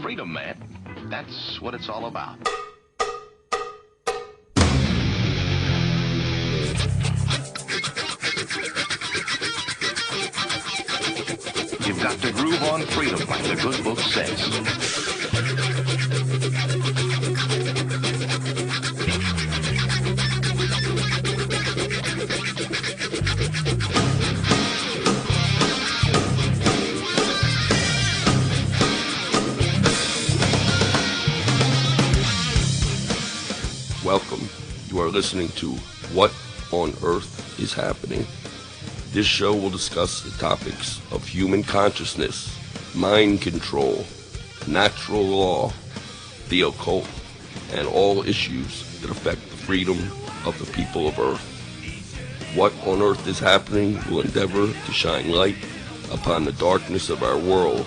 freedom, man. That's what it's all about. You've got to groove on freedom, like the good book says. Welcome. You are listening to What on Earth is Happening. This show will discuss the topics of human consciousness, mind control, natural law, the occult, and all issues that affect the freedom of the people of Earth. What on Earth is Happening will endeavor to shine light upon the darkness of our world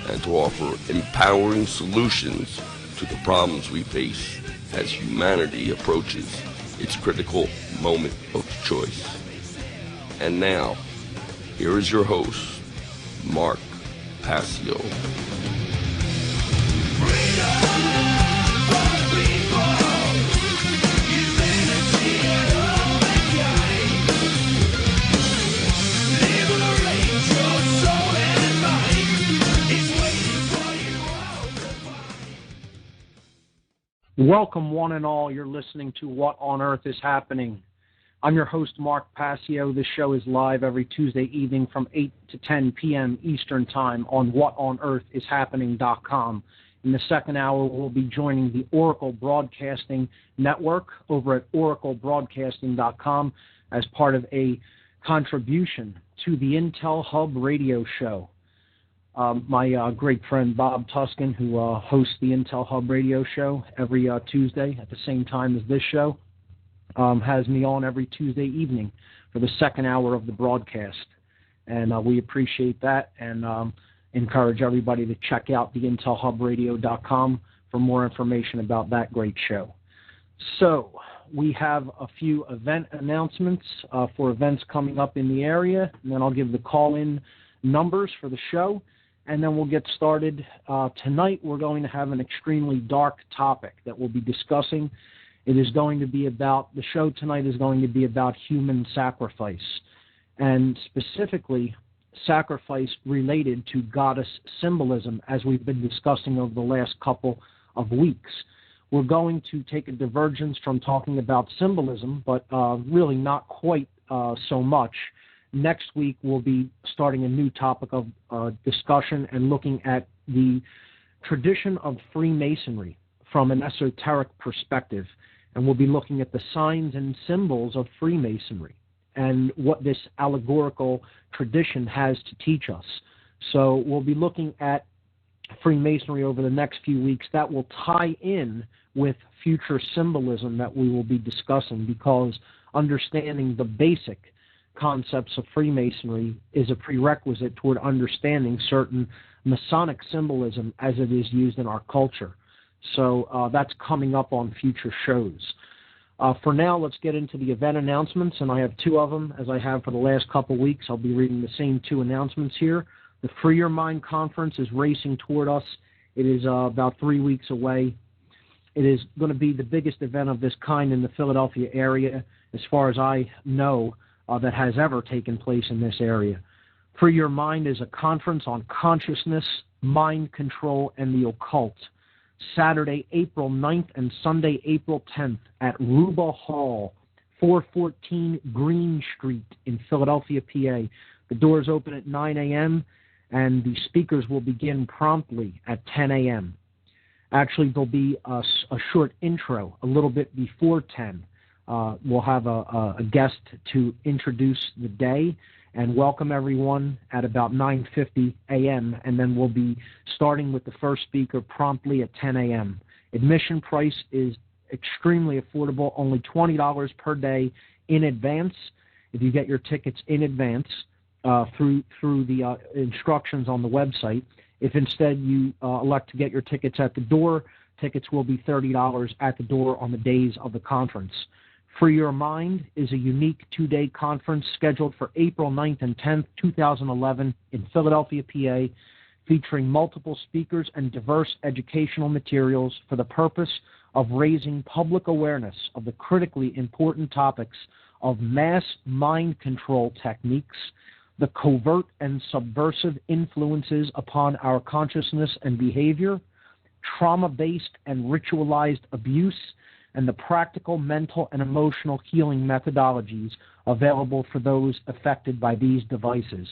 and to offer empowering solutions to the problems we face as humanity approaches its critical moment of choice. And now, here is your host, Mark Passio. Welcome, one and all. You're listening to What on Earth is Happening. I'm your host, Mark Passio. This show is live every Tuesday evening from 8 to 10 p.m. Eastern Time on whatonearthishappening.com. In the second hour, we'll be joining the Oracle Broadcasting Network over at oraclebroadcasting.com as part of a contribution to the Intel Hub radio show. My great friend Bob Tuscan, who hosts the Intel Hub radio show every Tuesday at the same time as this show, has me on every Tuesday evening for the second hour of the broadcast. And we appreciate that and encourage everybody to check out the intelhubradio.com for more information about that great show. So we have a few event announcements for events coming up in the area, and then I'll give the call-in numbers for the show. And then we'll get started. Tonight we're going to have an extremely dark topic that we'll be discussing. It is going to be about, the show tonight is going to be about human sacrifice, and specifically sacrifice related to goddess symbolism, as we've been discussing over the last couple of weeks. We're going to take a divergence from talking about symbolism, but really not quite so much. Next week, we'll be starting a new topic of discussion and looking at the tradition of Freemasonry from an esoteric perspective. And we'll be looking at the signs and symbols of Freemasonry and what this allegorical tradition has to teach us. So we'll be looking at Freemasonry over the next few weeks. That will tie in with future symbolism that we will be discussing, because understanding the basic concepts of Freemasonry is a prerequisite toward understanding certain Masonic symbolism as it is used in our culture. So that's coming up on future shows. For now, let's get into the event announcements, and I have two of them, as I have for the last couple of weeks. I'll be reading the same two announcements here. The Free Your Mind Conference is racing toward us. It is about 3 weeks away. It is going to be the biggest event of this kind in the Philadelphia area, as far as I know, that has ever taken place in this area. Free Your Mind is a conference on consciousness, mind control, and the occult. Saturday, April 9th and Sunday, April 10th at Ruba Hall, 414 Green Street in Philadelphia, PA. The doors open at 9 a.m. and the speakers will begin promptly at 10 a.m. Actually, there'll be a short intro a little bit before 10. We'll have a guest to introduce the day and welcome everyone at about 9:50 a.m., and then we'll be starting with the first speaker promptly at 10 a.m. Admission price is extremely affordable, only $20 per day in advance. If you get your tickets in advance through the instructions on the website. If instead you elect to get your tickets at the door, tickets will be $30 at the door on the days of the conference. Free Your Mind is a unique 2-day conference scheduled for April 9th and 10th, 2011 in Philadelphia, PA, featuring multiple speakers and diverse educational materials for the purpose of raising public awareness of the critically important topics of mass mind control techniques, the covert and subversive influences upon our consciousness and behavior, trauma-based and ritualized abuse, and the practical mental and emotional healing methodologies available for those affected by these devices.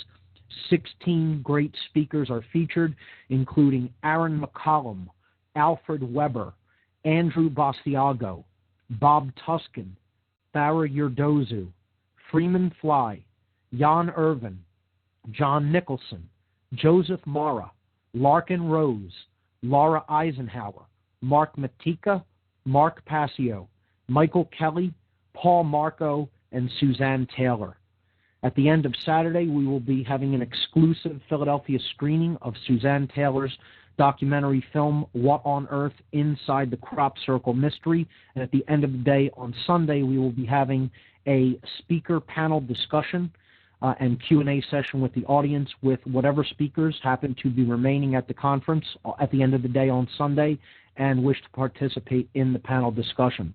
16 great speakers are featured, including Aaron McCollum, Alfred Weber, Andrew Basiago, Bob Tuskin, Farah Yurdozu, Freeman Fly, Jan Irvin, John Nicholson, Joseph Mara, Larkin Rose, Laura Eisenhower, Mark Matika, Mark Passio, Michael Kelly, Paul Marco, and Suzanne Taylor. At the end of Saturday, we will be having an exclusive Philadelphia screening of Suzanne Taylor's documentary film, What on Earth? Inside the Crop Circle Mystery. And at the end of the day, on Sunday, we will be having a speaker panel discussion and Q&A session with the audience with whatever speakers happen to be remaining at the conference at the end of the day on Sunday and wish to participate in the panel discussion.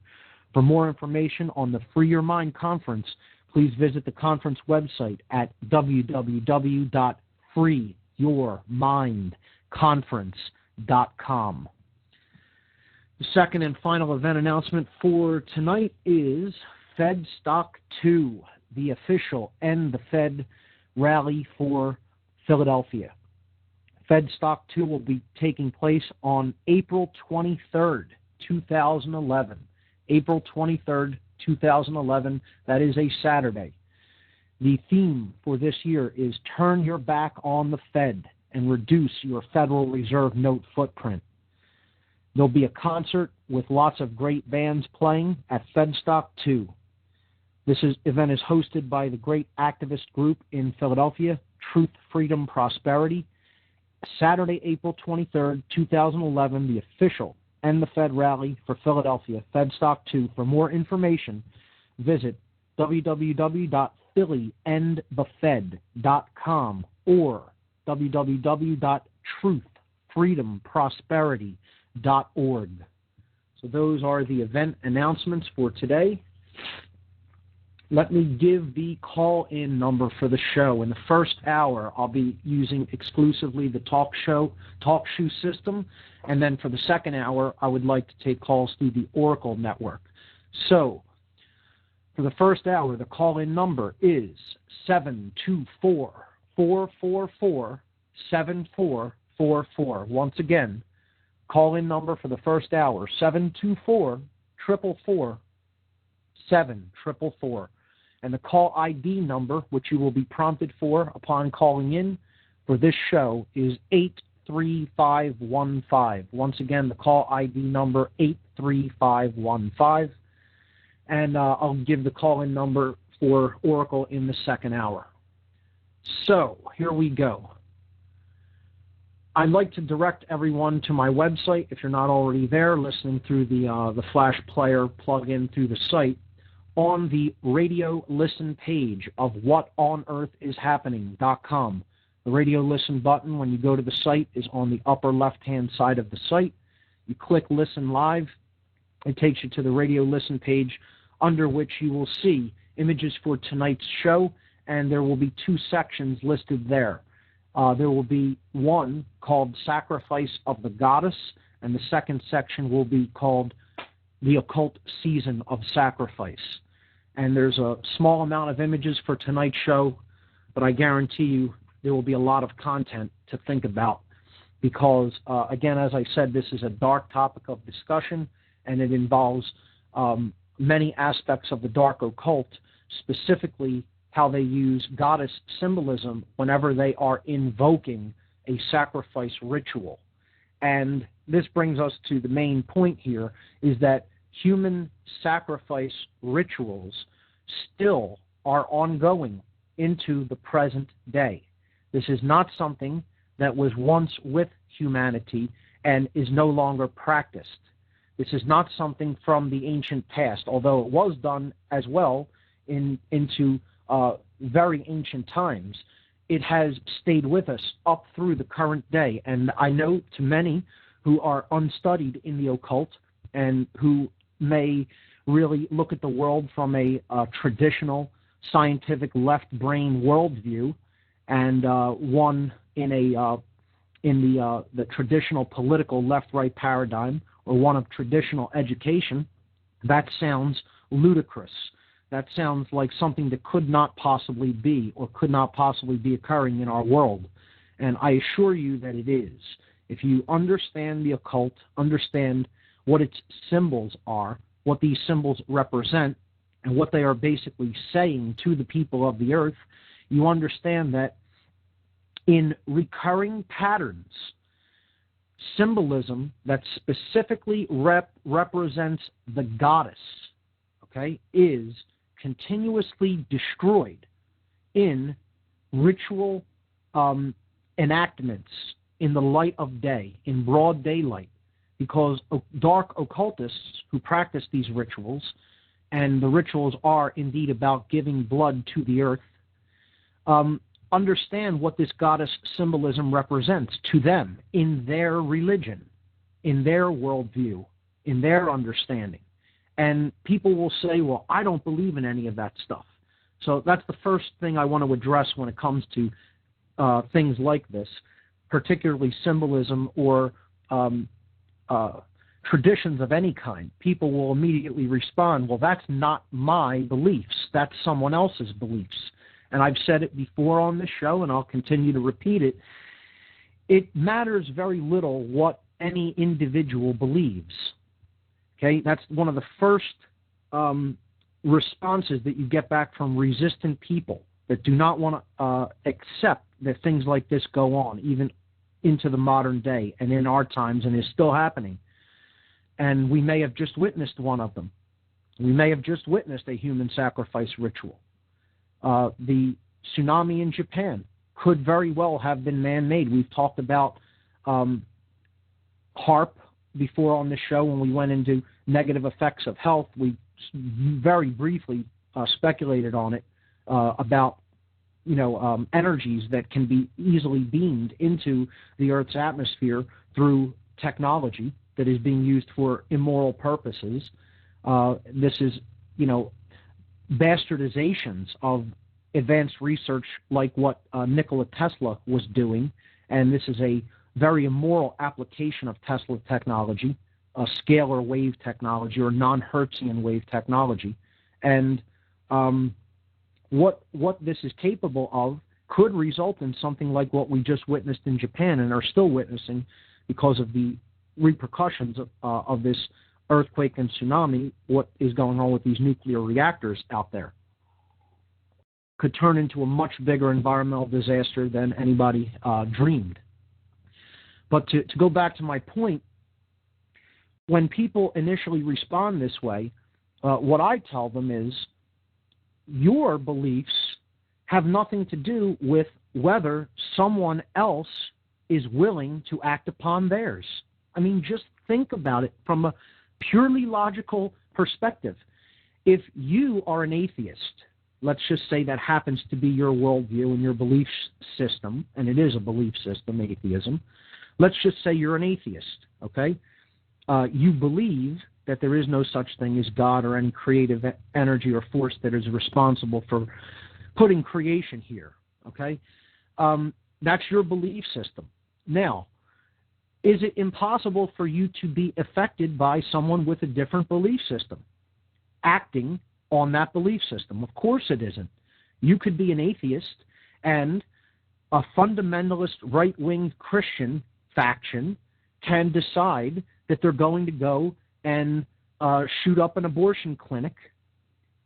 For more information on the Free Your Mind Conference, please visit the conference website at www.freeyourmindconference.com. The second and final event announcement for tonight is FedStock 2, the official End the Fed rally for Philadelphia. FedStock 2 will be taking place on April 23rd, 2011. April 23rd, 2011. That is a Saturday. The theme for this year is Turn Your Back on the Fed and Reduce Your Federal Reserve Note Footprint. There'll be a concert with lots of great bands playing at FedStock 2. This event is hosted by the great activist group in Philadelphia, Truth, Freedom, Prosperity. Saturday, April 23rd, 2011, the official End the Fed rally for Philadelphia, FedStock 2. For more information, visit www.phillyendthefed.com or www.truthfreedomprosperity.org. So those are the event announcements for today. Let me give the call-in number for the show. In the first hour, I'll be using exclusively the TalkShoe system, and then for the second hour, I would like to take calls through the Oracle network. So, for the first hour, the call-in number is 724-444-7444. Once again, call-in number for the first hour, 724-444-7444. And the call ID number, which you will be prompted for upon calling in for this show, is 83515. Once again, the call ID number, 83515. And I'll give the call-in number for Oracle in the second hour. So, here we go. I'd like to direct everyone to my website, if you're not already there, listening through the Flash Player plug-in through the site. On the radio listen page of whatonearthishappening.com. The radio listen button, when you go to the site, is on the upper left-hand side of the site. You click Listen Live. It takes you to the radio listen page, under which you will see images for tonight's show, and there will be two sections listed there. There will be one called Sacrifice of the Goddess, and the second section will be called The Occult Season of Sacrifice. And there's a small amount of images for tonight's show, but I guarantee you there will be a lot of content to think about because, again, as I said, this is a dark topic of discussion, and it involves many aspects of the dark occult, specifically how they use goddess symbolism whenever they are invoking a sacrifice ritual. And this brings us to the main point here, is that human sacrifice rituals still are ongoing into the present day. This is not something that was once with humanity and is no longer practiced. This is not something from the ancient past, although it was done as well into very ancient times. it has stayed with us up through the current day. And I know to many who are unstudied in the occult and who may really look at the world from a traditional scientific left brain worldview, and one in the traditional political left-right paradigm, or one of traditional education, that sounds ludicrous. That sounds like something that could not possibly be, or could not possibly be occurring in our world. And I assure you that it is. If you understand the occult, understand what its symbols are, what these symbols represent, and what they are basically saying to the people of the earth, you understand that in recurring patterns, symbolism that specifically represents the goddess, okay, is continuously destroyed in ritual enactments in the light of day, in broad daylight, because dark occultists who practice these rituals, and the rituals are indeed about giving blood to the earth, understand what this goddess symbolism represents to them in their religion, in their worldview, in their understanding. And people will say, well, I don't believe in any of that stuff. So that's the first thing I want to address when it comes to things like this, particularly symbolism or traditions of any kind. People will immediately respond, well, that's not my beliefs. That's someone else's beliefs. And I've said it before on this show, and I'll continue to repeat it. It matters very little what any individual believes. Okay, that's one of the first responses that you get back from resistant people that do not want to accept that things like this go on, even into the modern day and in our times, and is still happening. And we may have just witnessed one of them. We may have just witnessed a human sacrifice ritual. The tsunami in Japan could very well have been man-made. We've talked about HAARP before on the show when we went into negative effects of health. We very briefly speculated on it about energies that can be easily beamed into the Earth's atmosphere through technology that is being used for immoral purposes. This is, bastardizations of advanced research like what Nikola Tesla was doing, and this is a very immoral application of Tesla technology, scalar wave technology or non-Hertzian wave technology. And what this is capable of could result in something like what we just witnessed in Japan and are still witnessing because of the repercussions of this earthquake and tsunami. What is going on with these nuclear reactors out there could turn into a much bigger environmental disaster than anybody dreamed. But to go back to my point, when people initially respond this way, what I tell them is, your beliefs have nothing to do with whether someone else is willing to act upon theirs. I mean, just think about it from a purely logical perspective. If you are an atheist, let's just say that happens to be your worldview and your belief system, and it is a belief system, atheism. Let's just say you're an atheist, okay? You believe that there is no such thing as God or any creative energy or force that is responsible for putting creation here, okay? That's your belief system. Now, is it impossible for you to be affected by someone with a different belief system, acting on that belief system? Of course it isn't. You could be an atheist and a fundamentalist right-wing Christian faction can decide that they're going to go and shoot up an abortion clinic,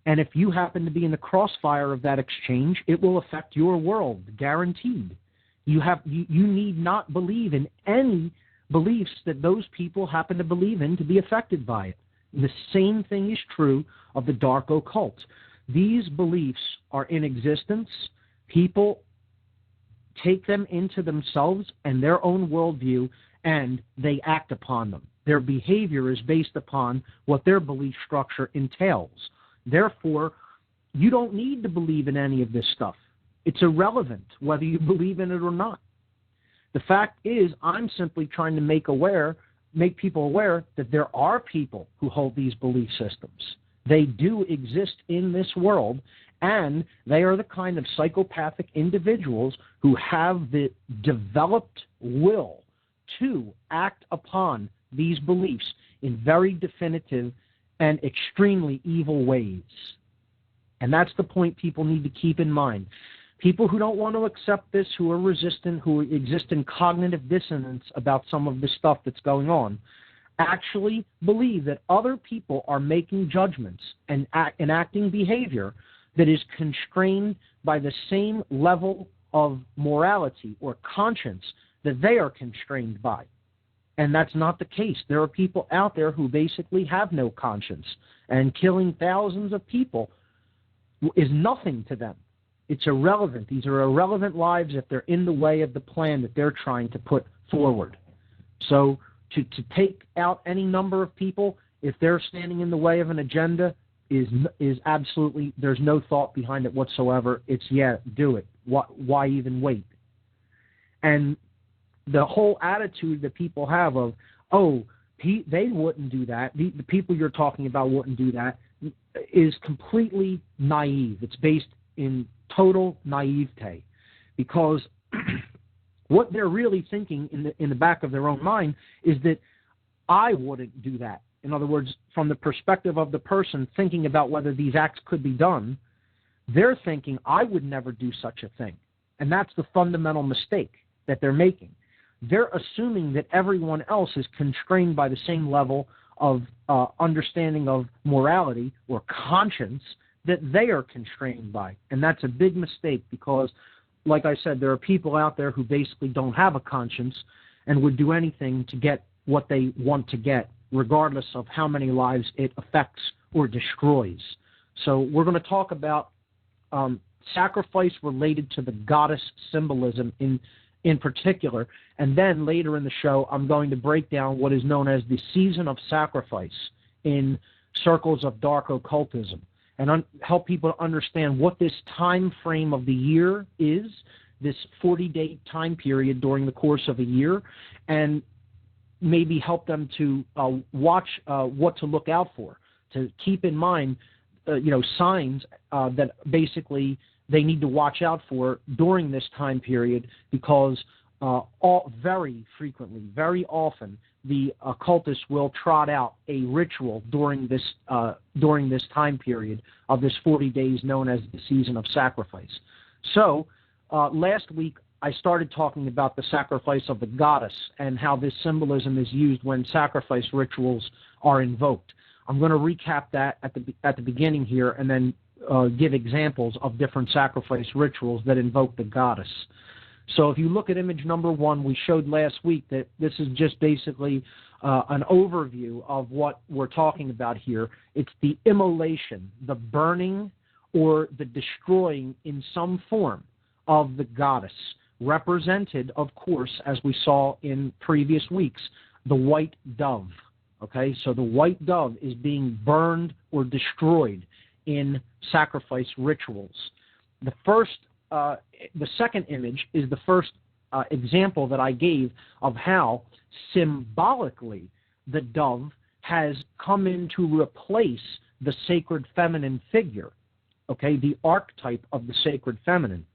and if you happen to be in the crossfire of that exchange, it will affect your world, guaranteed. You need not believe in any beliefs that those people happen to believe in to be affected by it. The same thing is true of the dark occult. These beliefs are in existence. People take them into themselves and their own worldview, and they act upon them. Their behavior is based upon what their belief structure entails. Therefore, you don't need to believe in any of this stuff. It's irrelevant whether you believe in it or not. The fact is, I'm simply trying to make people aware that there are people who hold these belief systems. They do exist in this world, and they are the kind of psychopathic individuals who have the developed will to act upon these beliefs in very definitive and extremely evil ways. And that's the point people need to keep in mind. People who don't want to accept this, who are resistant, who exist in cognitive dissonance about some of the stuff that's going on, actually believe that other people are making judgments and enacting behavior that is constrained by the same level of morality or conscience that they are constrained by. And that's not the case. There are people out there who basically have no conscience, and killing thousands of people is nothing to them. It's irrelevant. These are irrelevant lives if they're in the way of the plan that they're trying to put forward. So to take out any number of people, if they're standing in the way of an agenda, is absolutely, there's no thought behind it whatsoever. It's, yeah, do it. Why even wait? And the whole attitude that people have of, oh, they wouldn't do that, the people you're talking about wouldn't do that, is completely naive. It's based in total naivete, because what they're really thinking in the back of their own mind is that I wouldn't do that. In other words, from the perspective of the person thinking about whether these acts could be done, they're thinking I would never do such a thing. And that's the fundamental mistake that they're making. They're assuming that everyone else is constrained by the same level of understanding of morality or conscience that they are constrained by. And that's a big mistake, because, like I said, there are people out there who basically don't have a conscience and would do anything to get what they want to get, regardless of how many lives it affects or destroys. So we're going to talk about sacrifice related to the goddess symbolism in particular, and then later in the show I'm going to break down what is known as the season of sacrifice in circles of dark occultism, and help people to understand what this time frame of the year is, this 40-day time period during the course of a year, and maybe help them to watch what to look out for, to keep in mind signs that basically they need to watch out for during this time period, because very frequently, very often, the occultists will trot out a ritual during this time period of this 40 days known as the season of sacrifice. So last week I started talking about the sacrifice of the goddess and how this symbolism is used when sacrifice rituals are invoked. I'm going to recap that at the beginning here, and then give examples of different sacrifice rituals that invoke the goddess. So if you look at image number 1, we showed last week that this is just basically an overview of what we're talking about here. It's the immolation, the burning or the destroying in some form of the goddess, represented, of course, as we saw in previous weeks, the white dove. Okay, so the white dove is being burned or destroyed in sacrifice rituals. The second image is the first example that I gave of how symbolically the dove has come in to replace the sacred feminine figure, okay, the archetype of the sacred feminine.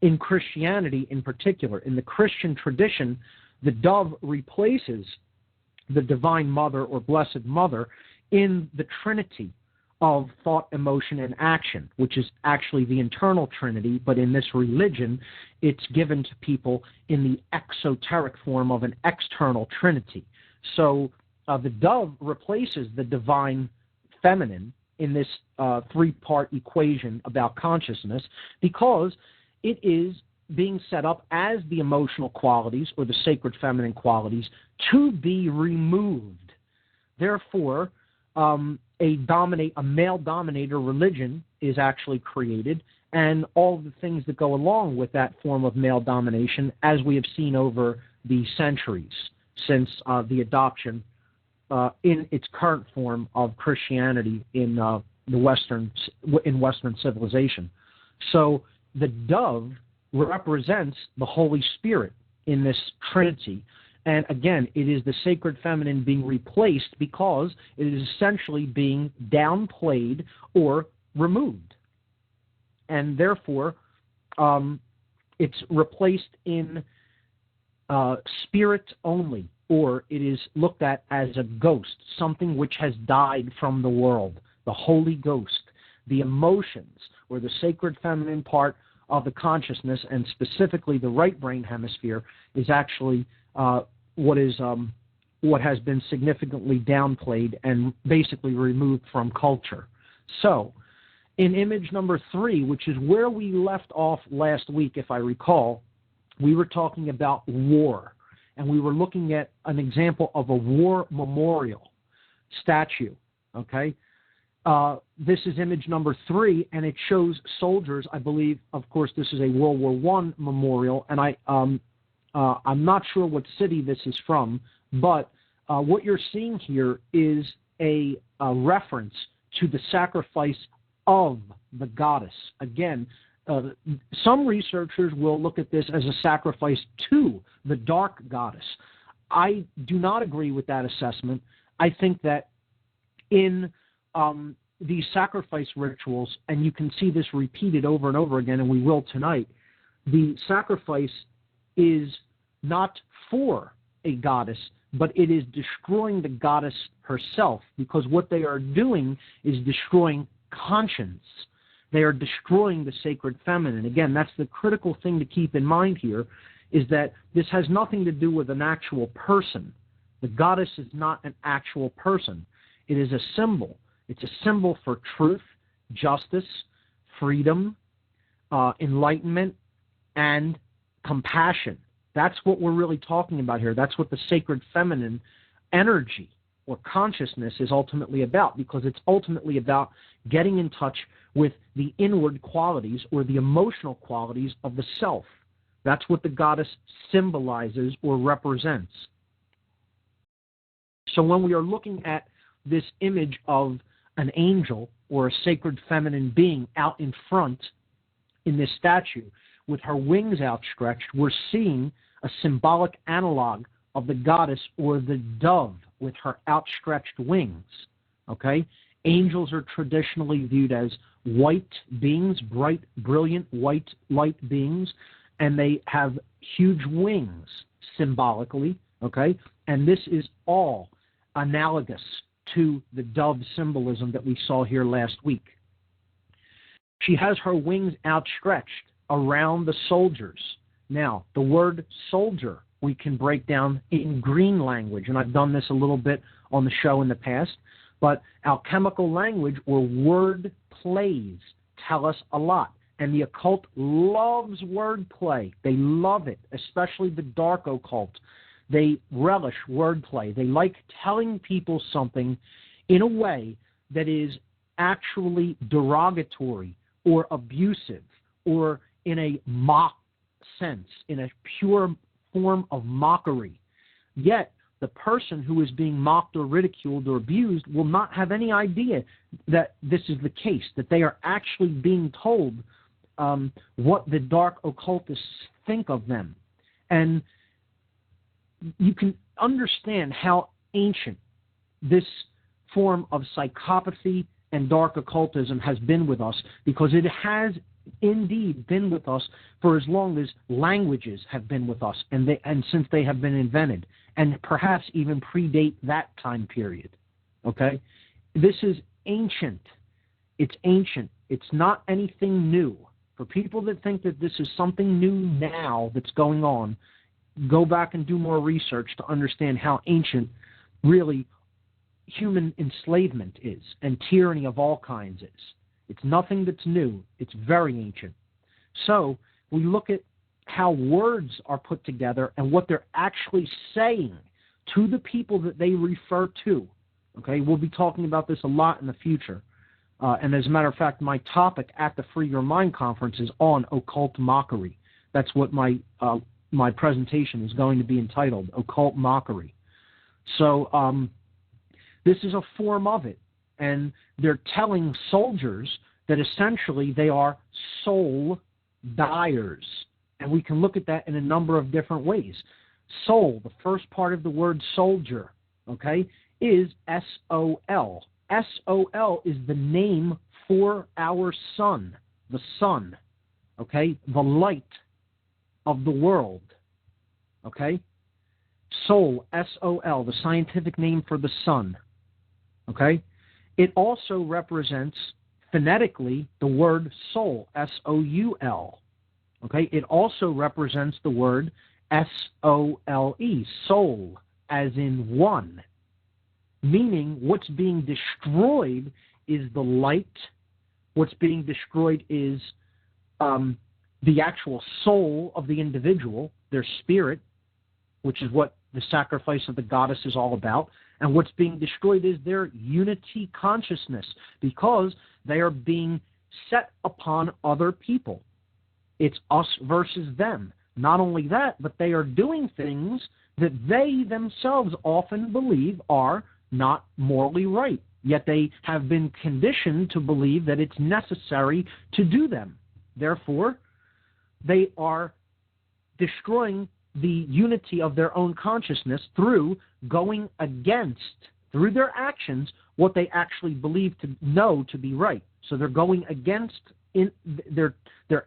In Christianity in particular, in the Christian tradition, the dove replaces the Divine Mother or Blessed Mother in the Trinity of thought, emotion, and action, which is actually the internal Trinity, but in this religion, it's given to people in the exoteric form of an external Trinity. So the dove replaces the divine feminine in this three-part equation about consciousness, because it is being set up as the emotional qualities or the sacred feminine qualities to be removed. Therefore, a male dominator religion is actually created, and all of the things that go along with that form of male domination, as we have seen over the centuries since the adoption in its current form of Christianity in Western civilization. So the dove represents the Holy Spirit in this Trinity. And again, it is the sacred feminine being replaced because it is essentially being downplayed or removed. And therefore, it's replaced in spirit only, or it is looked at as a ghost, something which has died from the world, the Holy Ghost. The emotions, or the sacred feminine part of the consciousness, and specifically the right brain hemisphere, is actually what has been significantly downplayed and basically removed from culture. So, in image number 3, which is where we left off last week, if I recall, we were talking about war, and we were looking at an example of a war memorial statue, okay? This is image number 3, and it shows soldiers. I believe, of course, this is a World War I memorial, and I'm not sure what city this is from, but what you're seeing here is a reference to the sacrifice of the goddess. Again, some researchers will look at this as a sacrifice to the dark goddess. I do not agree with that assessment. I think that in these sacrifice rituals, and you can see this repeated over and over again, and we will tonight, the sacrifice is not for a goddess, but it is destroying the goddess herself, because what they are doing is destroying conscience. They are destroying the sacred feminine. Again, that's the critical thing to keep in mind here, is that this has nothing to do with an actual person. The goddess is not an actual person. It is a symbol. It's a symbol for truth, justice, freedom, enlightenment, and compassion. That's what we're really talking about here. That's what the sacred feminine energy or consciousness is ultimately about, because it's ultimately about getting in touch with the inward qualities or the emotional qualities of the self. That's what the goddess symbolizes or represents. So when we are looking at this image of an angel or a sacred feminine being out in front in this statue with her wings outstretched, we're seeing a symbolic analog of the goddess or the dove with her outstretched wings. Okay? Angels are traditionally viewed as white beings, bright, brilliant white light beings, and they have huge wings symbolically. Okay? And this is all analogous to the dove symbolism that we saw here last week. She has her wings outstretched around the soldiers. Now, the word soldier we can break down in green language, and I've done this a little bit on the show in the past, but alchemical language or word plays tell us a lot. And the occult loves word play. They love it, especially the dark occult. They relish wordplay. They like telling people something in a way that is actually derogatory or abusive or in a mock sense, in a pure form of mockery. Yet, the person who is being mocked or ridiculed or abused will not have any idea that this is the case, that they are actually being told what the dark occultists think of them. And you can understand how ancient this form of psychopathy and dark occultism has been with us, because it has indeed been with us for as long as languages have been with us, and since they have been invented, and perhaps even predate that time period. Okay? This is ancient. It's ancient. It's not anything new. For people that think that this is something new now that's going on, go back and do more research to understand how ancient really human enslavement is, and tyranny of all kinds is. It's nothing that's new. It's very ancient. So we look at how words are put together and what they're actually saying to the people that they refer to. Okay, we'll be talking about this a lot in the future. And as a matter of fact, my topic at the Free Your Mind conference is on occult mockery. That's what my presentation is going to be entitled, Occult Mockery. So this is a form of it. And they're telling soldiers that essentially they are soul dyers. And we can look at that in a number of different ways. Soul, the first part of the word soldier, okay, is S-O-L. S-O-L is the name for our sun, the sun, okay, the light of the world, okay? Soul, S-O-L, the scientific name for the sun, okay? It also represents phonetically the word soul, S-O-U-L, okay? It also represents the word S-O-L-E, soul, as in one, meaning what's being destroyed is the light. What's being destroyed is the actual soul of the individual, their spirit, which is what the sacrifice of the goddess is all about. And what's being destroyed is their unity consciousness, because they are being set upon other people. It's us versus them. Not only that, but they are doing things that they themselves often believe are not morally right. Yet they have been conditioned to believe that it's necessary to do them. Therefore, they are destroying the unity of their own consciousness through going against, through their actions, what they actually believe to know to be right. So they're going against, their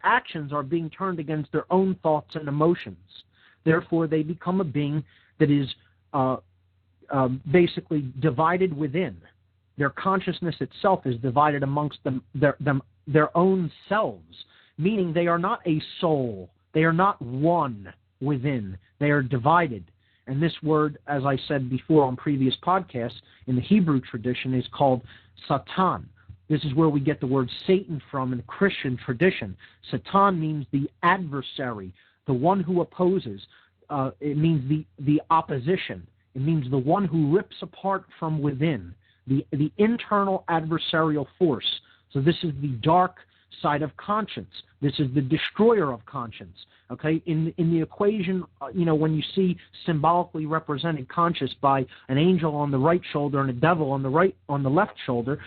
actions are being turned against their own thoughts and emotions. Therefore, they become a being that is basically divided within. Their consciousness itself is divided amongst their own selves, meaning they are not a soul. They are not one within. They are divided. And this word, as I said before on previous podcasts, in the Hebrew tradition is called Satan. This is where we get the word Satan from in Christian tradition. Satan means the adversary, the one who opposes. It means the opposition. It means the one who rips apart from within, the internal adversarial force. So this is the dark side of conscience. This is the destroyer of conscience. Okay, in the equation, when you see symbolically represented conscience by an angel on the right shoulder and a devil on the left shoulder,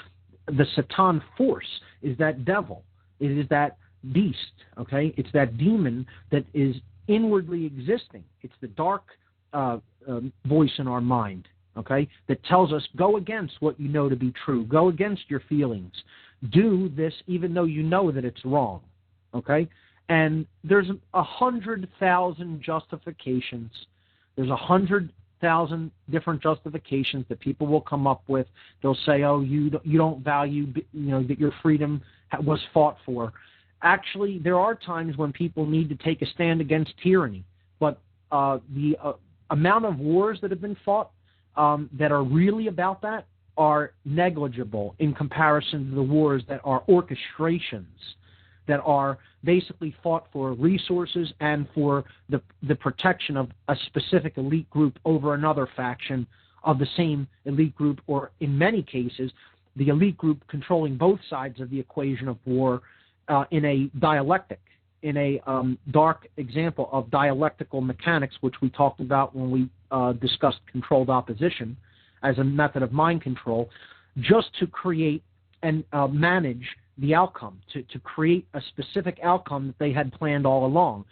the Satan force is that devil. It is that beast. Okay, it's that demon that is inwardly existing. It's the dark voice in our mind. Okay, that tells us go against what you know to be true. Go against your feelings. Do this even though you know that it's wrong. Okay. And there's 100,000 justifications. There's 100,000 different justifications that people will come up with. They'll say, "Oh, you don't value, that your freedom was fought for." Actually, there are times when people need to take a stand against tyranny, but the amount of wars that have been fought that are really about that are negligible in comparison to the wars that are orchestrations, that are basically fought for resources and for the protection of a specific elite group over another faction of the same elite group, or in many cases, the elite group controlling both sides of the equation of war in a dialectic, in a dark example of dialectical mechanics, which we talked about when we discussed controlled opposition as a method of mind control, just to create and manage the outcome, to create a specific outcome that they had planned all along.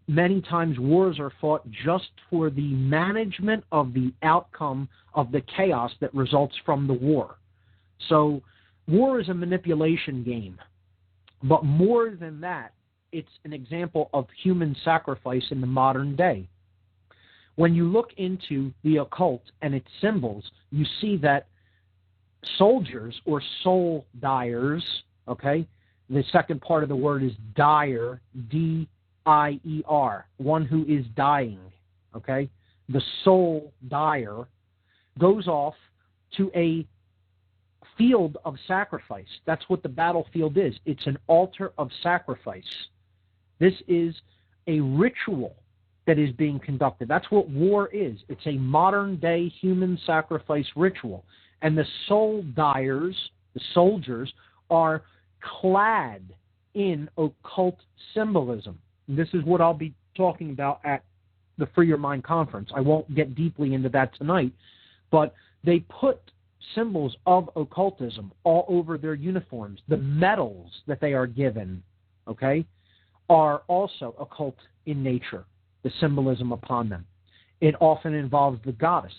Many times wars are fought just for the management of the outcome of the chaos that results from the war. So war is a manipulation game. But more than that, it's an example of human sacrifice in the modern day. When you look into the occult and its symbols, you see that soldiers or soul dyers, okay, the second part of the word is dyer, D-I-E-R, one who is dying, okay? The soul dyer goes off to a field of sacrifice. That's what the battlefield is. It's an altar of sacrifice. This is a ritual that is being conducted. That's what war is. It's a modern-day human sacrifice ritual. And the soul dyers, the soldiers, are clad in occult symbolism. And this is what I'll be talking about at the Free Your Mind conference. I won't get deeply into that tonight, but they put symbols of occultism all over their uniforms, the medals that they are given, okay, are also occult in nature, the symbolism upon them. It often involves the goddess,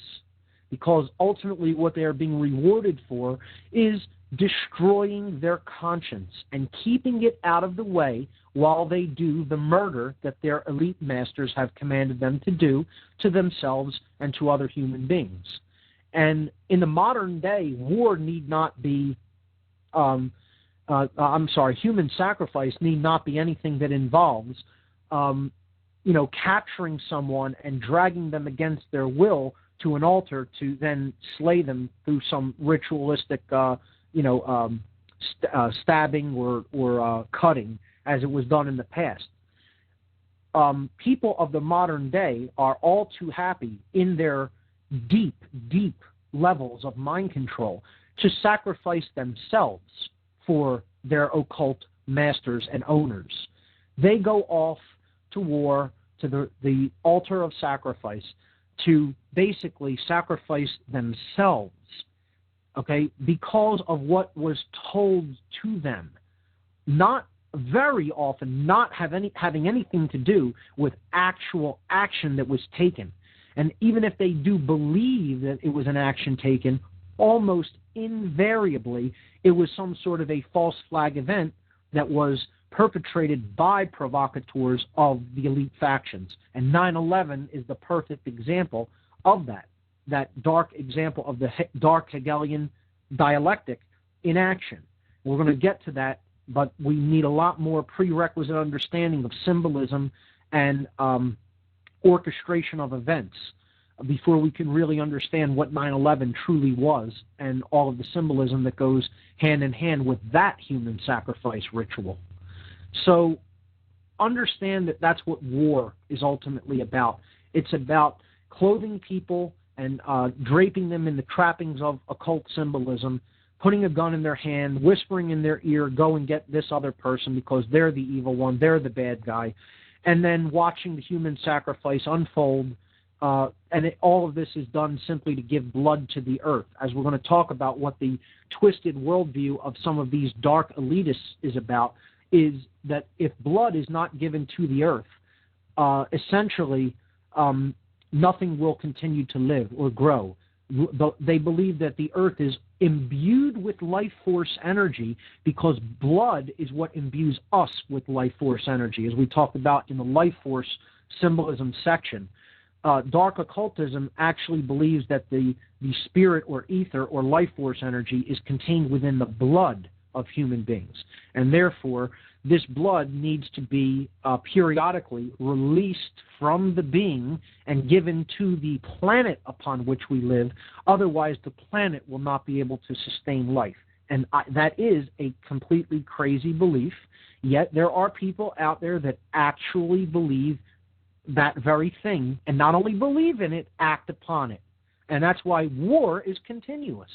because ultimately what they are being rewarded for is destroying their conscience and keeping it out of the way while they do the murder that their elite masters have commanded them to do to themselves and to other human beings. And in the modern day, war need not be, human sacrifice need not be anything that involves, capturing someone and dragging them against their will to an altar to then slay them through some ritualistic, stabbing or cutting, as it was done in the past. People of the modern day are all too happy in their deep, deep levels of mind control to sacrifice themselves for their occult masters and owners. They go off to war, to the altar of sacrifice, to basically sacrifice themselves, okay, because of what was told to them. Not very often not having anything to do with actual action that was taken. And even if they do believe that it was an action taken, almost invariably it was some sort of a false flag event that was perpetrated by provocateurs of the elite factions. And 9/11 is the perfect example of that dark example of the dark Hegelian dialectic in action. We're going to get to that, but we need a lot more prerequisite understanding of symbolism and orchestration of events before we can really understand what 9/11 truly was and all of the symbolism that goes hand in hand with that human sacrifice ritual. So understand that that's what war is ultimately about. It's about clothing people and draping them in the trappings of occult symbolism, putting a gun in their hand, whispering in their ear, go and get this other person because they're the evil one, they're the bad guy, and then watching the human sacrifice unfold. All of this is done simply to give blood to the earth, as we're going to talk about what the twisted worldview of some of these dark elitists is about, is that if blood is not given to the earth, essentially nothing will continue to live or grow. They believe that the earth is imbued with life force energy because blood is what imbues us with life force energy, as we talked about in the life force symbolism section. Dark occultism actually believes that the spirit or ether or life force energy is contained within the blood of human beings. And therefore, this blood needs to be periodically released from the being and given to the planet upon which we live. Otherwise, the planet will not be able to sustain life. And that is a completely crazy belief. Yet there are people out there that actually believe that very thing, and not only believe in it, act upon it. And that's why war is continuous.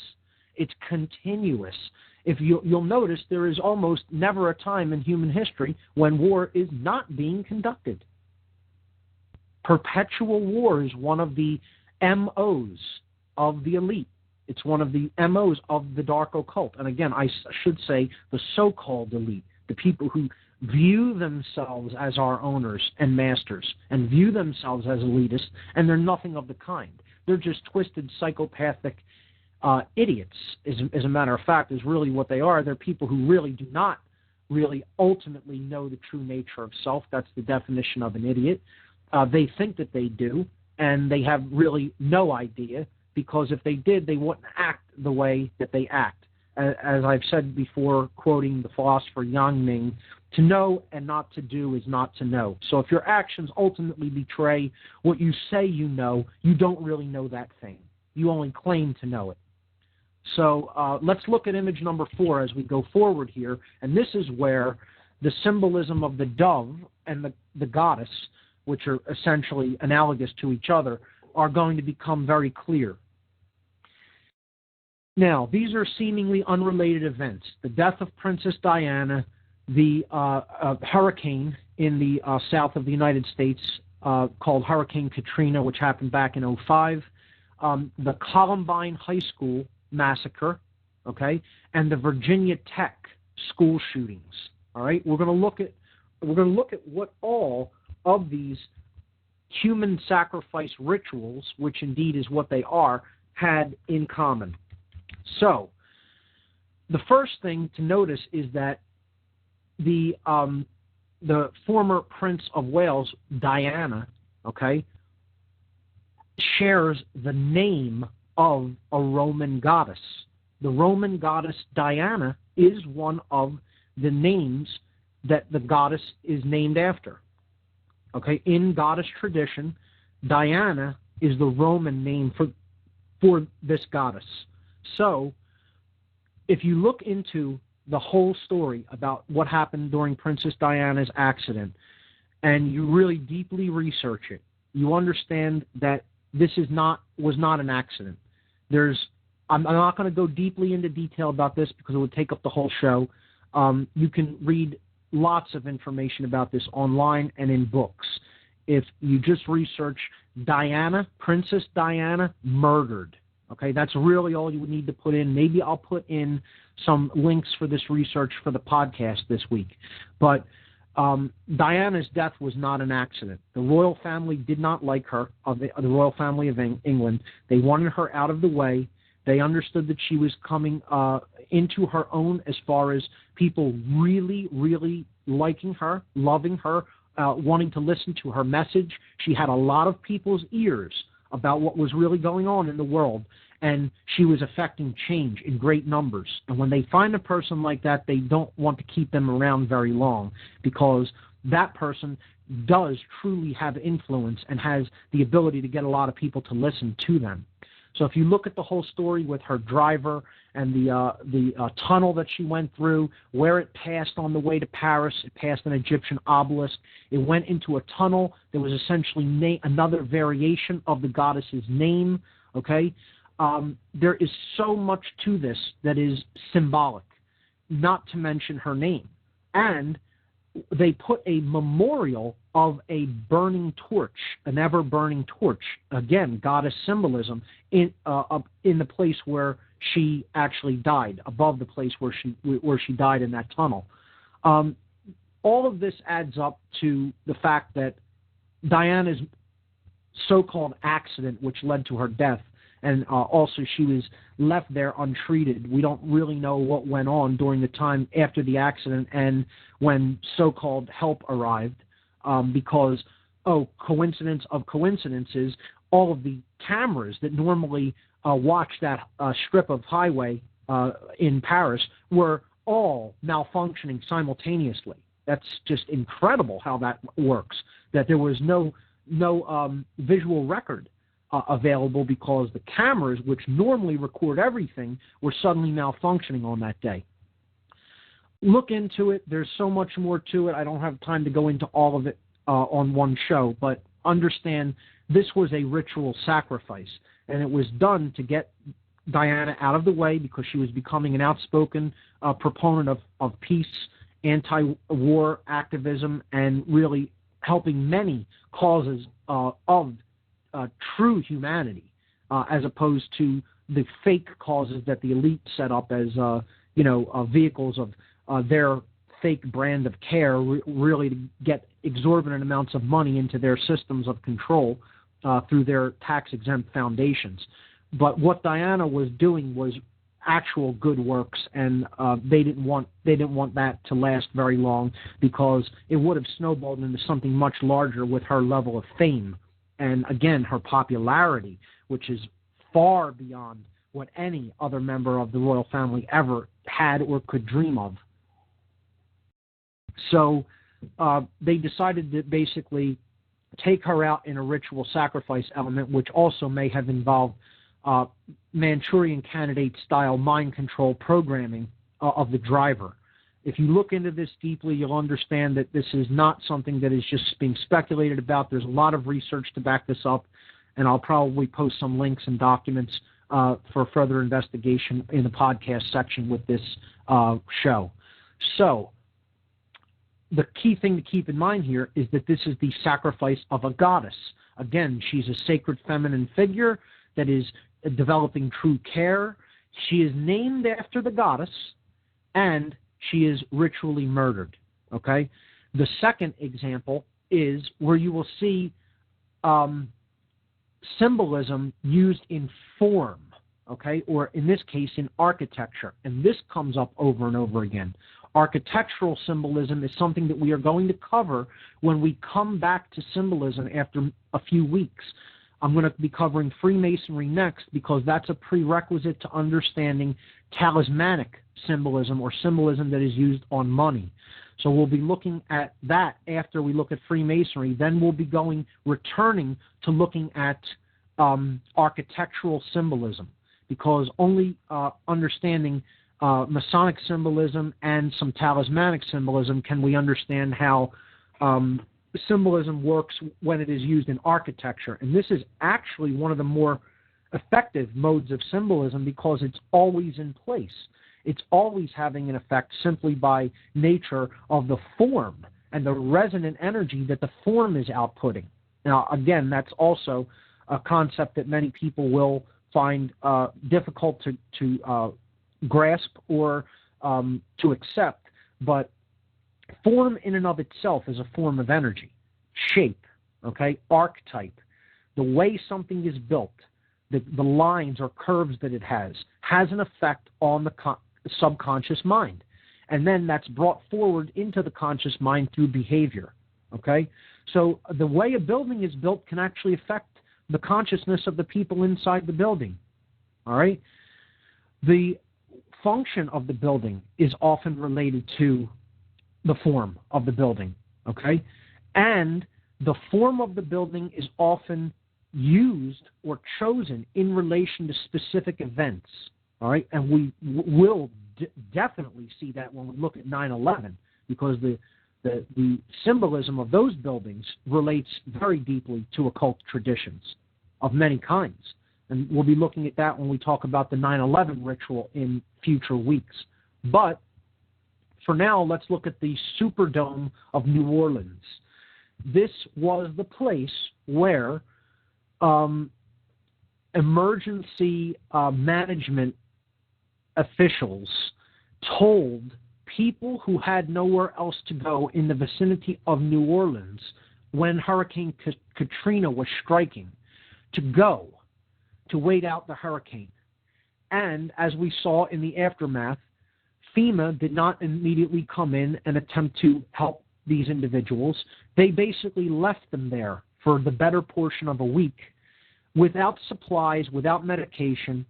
It's continuous. If you'll notice, there is almost never a time in human history when war is not being conducted. Perpetual war is one of the MOs of the elite. It's one of the MOs of the dark occult. And again, I should say the so-called elite, the people who view themselves as our owners and masters and view themselves as elitists, and they're nothing of the kind. They're just twisted, psychopathic idiots, as a matter of fact, is really what they are. They're people who really do not really ultimately know the true nature of self. That's the definition of an idiot. They think that they do, and they have really no idea, because if they did, they wouldn't act the way that they act. As I've said before, quoting the philosopher Yang Ming, to know and not to do is not to know. So if your actions ultimately betray what you say you know, you don't really know that thing. You only claim to know it. So let's look at image number 4 as we go forward here. And this is where the symbolism of the dove and the goddess, which are essentially analogous to each other, are going to become very clear. Now, these are seemingly unrelated events. The death of Princess Diana, the hurricane in the south of the United States called Hurricane Katrina, which happened back in 2005, the Columbine High School massacre, okay, and the Virginia Tech school shootings. All right, we're going to look at we're going to look at what all of these human sacrifice rituals, which indeed is what they are, had in common. So, the first thing to notice is that the former Prince of Wales, Diana, okay, shares the name of a Roman goddess. The Roman goddess Diana is one of the names that the goddess is named after. Okay, in goddess tradition, Diana is the Roman name for this goddess. So, if you look into the whole story about what happened during Princess Diana's accident, and you really deeply research it, you understand that this was not an accident. I'm not going to go deeply into detail about this because it would take up the whole show. You can read lots of information about this online and in books. If you just research Diana, Princess Diana, murdered. Okay, that's really all you would need to put in. Maybe I'll put in some links for this research for the podcast this week. But Diana's death was not an accident. The royal family did not like her, the royal family of England. They wanted her out of the way. They understood that she was coming into her own as far as people really, really liking her, loving her, wanting to listen to her message. She had a lot of people's ears about what was really going on in the world, and she was affecting change in great numbers. And when they find a person like that, they don't want to keep them around very long, because that person does truly have influence and has the ability to get a lot of people to listen to them. So if you look at the whole story with her driver and the tunnel that she went through, where it passed on the way to Paris, it passed an Egyptian obelisk. It went into a tunnel. There was essentially another variation of the goddess's name. Okay, there is so much to this that is symbolic, not to mention her name. And they put a memorial of a burning torch, an ever-burning torch, again, goddess symbolism, in the place where she actually died, above the place where she died in that tunnel. All of this adds up to the fact that Diana's so-called accident, which led to her death, and also she was left there untreated. We don't really know what went on during the time after the accident and when so-called help arrived, because, coincidence of coincidences, all of the cameras that normally watch that strip of highway in Paris were all malfunctioning simultaneously. That's just incredible how that works, that there was no visual record available because the cameras, which normally record everything, were suddenly malfunctioning on that day. Look into it. There's so much more to it. I don't have time to go into all of it on one show, but understand this was a ritual sacrifice, and it was done to get Diana out of the way because she was becoming an outspoken proponent of peace, anti-war activism, and really helping many causes of true humanity, as opposed to the fake causes that the elite set up as vehicles of their fake brand of care, really to get exorbitant amounts of money into their systems of control through their tax-exempt foundations. But what Diana was doing was actual good works, and they didn't want that to last very long, because it would have snowballed into something much larger with her level of fame. And again, her popularity, which is far beyond what any other member of the royal family ever had or could dream of. So they decided to basically take her out in a ritual sacrifice element, which also may have involved Manchurian Candidate-style mind control programming of the driver. If you look into this deeply, you'll understand that this is not something that is just being speculated about. There's a lot of research to back this up, and I'll probably post some links and documents for further investigation in the podcast section with this show. So, the key thing to keep in mind here is that this is the sacrifice of a goddess. Again, she's a sacred feminine figure that is developing true care. She is named after the goddess, and she is ritually murdered. Okay? The second example is where you will see symbolism used in form, okay, or in this case in architecture. And this comes up over and over again. Architectural symbolism is something that we are going to cover when we come back to symbolism after a few weeks. I'm going to be covering Freemasonry next because that's a prerequisite to understanding talismanic symbolism, or symbolism that is used on money. So we'll be looking at that after we look at Freemasonry. Then we'll be returning to looking at architectural symbolism, because only understanding Masonic symbolism and some talismanic symbolism can we understand how symbolism works when it is used in architecture. And this is actually one of the more effective modes of symbolism because it's always in place. It's always having an effect simply by nature of the form and the resonant energy that the form is outputting. Now, again, that's also a concept that many people will find difficult to grasp or to accept, but form in and of itself is a form of energy. Shape, okay, archetype, the way something is built, the lines or curves that it has an effect on the subconscious mind. And then that's brought forward into the conscious mind through behavior, okay? So the way a building is built can actually affect the consciousness of the people inside the building, all right? The function of the building is often related to the form of the building, okay? And the form of the building is often used or chosen in relation to specific events, all right? And we will definitely see that when we look at 9/11, because the symbolism of those buildings relates very deeply to occult traditions of many kinds. And we'll be looking at that when we talk about the 9/11 ritual in future weeks. But for now, let's look at the Superdome of New Orleans. This was the place where emergency management officials told people who had nowhere else to go in the vicinity of New Orleans when Hurricane Katrina was striking to go to wait out the hurricane. And as we saw in the aftermath, FEMA did not immediately come in and attempt to help these individuals. They basically left them there for the better portion of a week without supplies, without medication,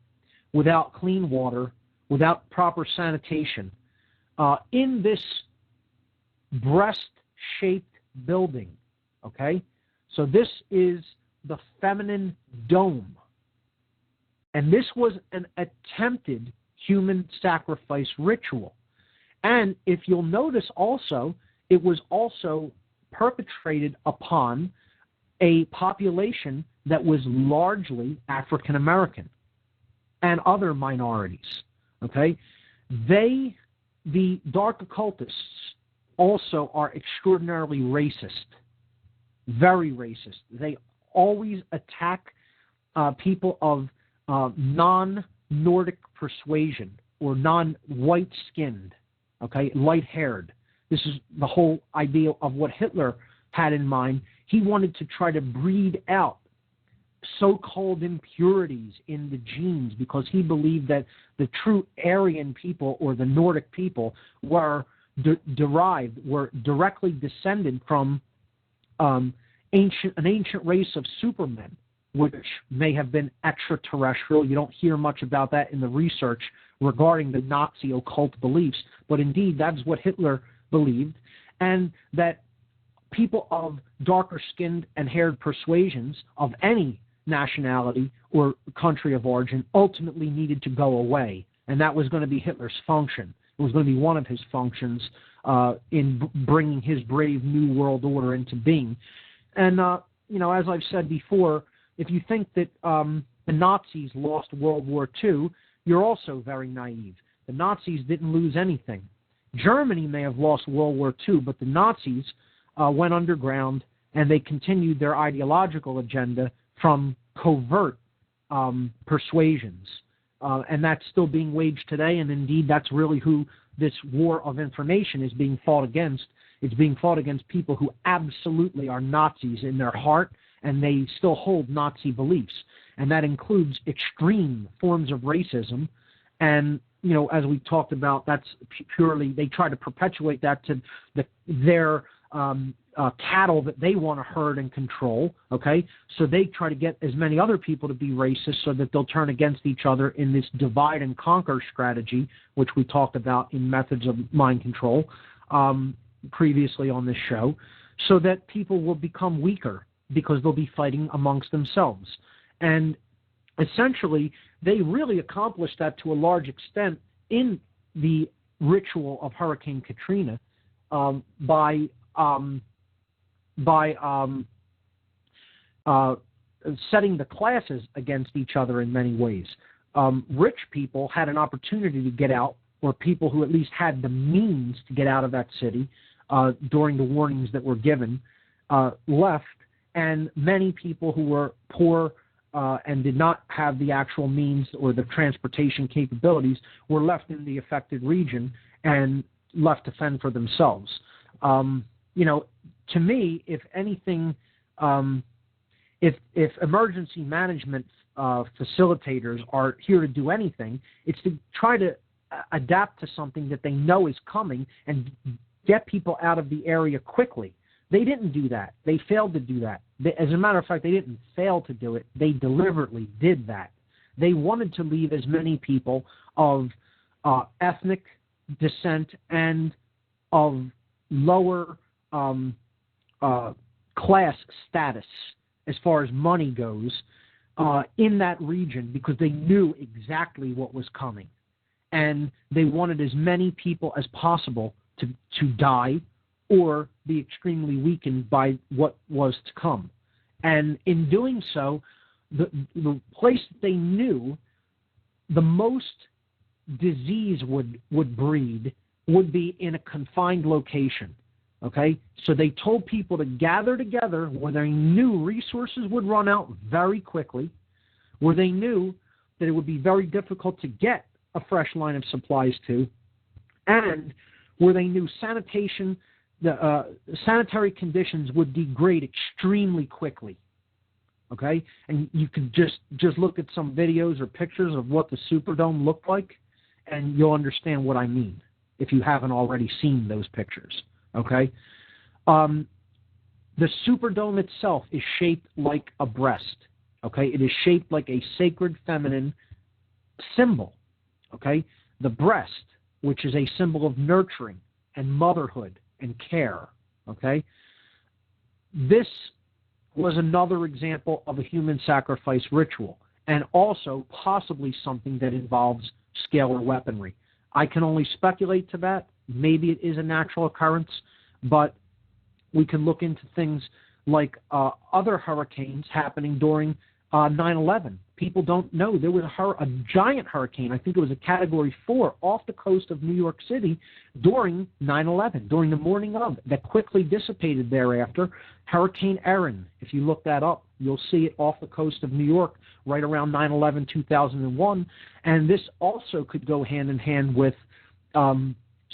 without clean water, without proper sanitation, in this breast-shaped building, okay? So this is the feminine dome. And this was an attempted human sacrifice ritual. And if you'll notice also, it was also perpetrated upon a population that was largely African American and other minorities, okay? The dark occultists also are extraordinarily racist, very racist. They always attack people of non-Nordic persuasion or non-white-skinned, okay, light-haired. This is the whole idea of what Hitler had in mind. He wanted to try to breed out so-called impurities in the genes because he believed that the true Aryan people or the Nordic people were directly descended from an ancient race of supermen, which may have been extraterrestrial. You don't hear much about that in the research regarding the Nazi occult beliefs, but indeed that's what Hitler believed, and that people of darker skinned and haired persuasions of any nationality or country of origin ultimately needed to go away, and that was going to be Hitler's function. It was going to be one of his functions in bringing his brave new world order into being. And, as I've said before, if you think that the Nazis lost World War II, you're also very naive. The Nazis didn't lose anything. Germany may have lost World War II, but the Nazis went underground and they continued their ideological agenda from covert persuasions. And that's still being waged today, and indeed that's really who this war of information is being fought against, It's being fought against people who absolutely are Nazis in their heart, and they still hold Nazi beliefs. And that includes extreme forms of racism. And, you know, as we talked about, that's purely, they try to perpetuate that to their cattle that they want to herd and control, okay? So they try to get as many other people to be racist so that they'll turn against each other in this divide and conquer strategy, which we talked about in Methods of Mind Control previously on this show, so that people will become weaker because they'll be fighting amongst themselves. And essentially, they really accomplished that to a large extent in the ritual of Hurricane Katrina by setting the classes against each other in many ways. Rich people had an opportunity to get out, or people who at least had the means to get out of that city during the warnings that were given, left, and many people who were poor and did not have the actual means or the transportation capabilities were left in the affected region and left to fend for themselves. You know, to me, if anything, if emergency management facilitators are here to do anything, it's to try to adapt to something that they know is coming and get people out of the area quickly. They didn't do that. They failed to do that. As a matter of fact, they didn't fail to do it. They deliberately did that. They wanted to leave as many people of ethnic descent and of lower class status as far as money goes in that region, because they knew exactly what was coming. And they wanted as many people as possible to die or be extremely weakened by what was to come. And in doing so, the place that they knew the most disease would breed would be in a confined location. Okay? So they told people to gather together where they knew resources would run out very quickly, where they knew that it would be very difficult to get a fresh line of supplies to, and where they knew sanitation, the sanitary conditions would degrade extremely quickly. Okay? And you can just look at some videos or pictures of what the Superdome looked like, and you'll understand what I mean if you haven't already seen those pictures. Okay? The Superdome itself is shaped like a breast. Okay? It is shaped like a sacred feminine symbol. Okay? The breast, which is a symbol of nurturing and motherhood and care. Okay? This was another example of a human sacrifice ritual, and also possibly something that involves scalar weaponry. I can only speculate to that. Maybe it is a natural occurrence, but we can look into things like other hurricanes happening during 9/11. People don't know. There was a giant hurricane, I think it was a Category 4, off the coast of New York City during 9/11, during the morning of, that quickly dissipated thereafter. Hurricane Erin, if you look that up, you'll see it off the coast of New York right around 9/11, 2001. And this also could go hand in hand with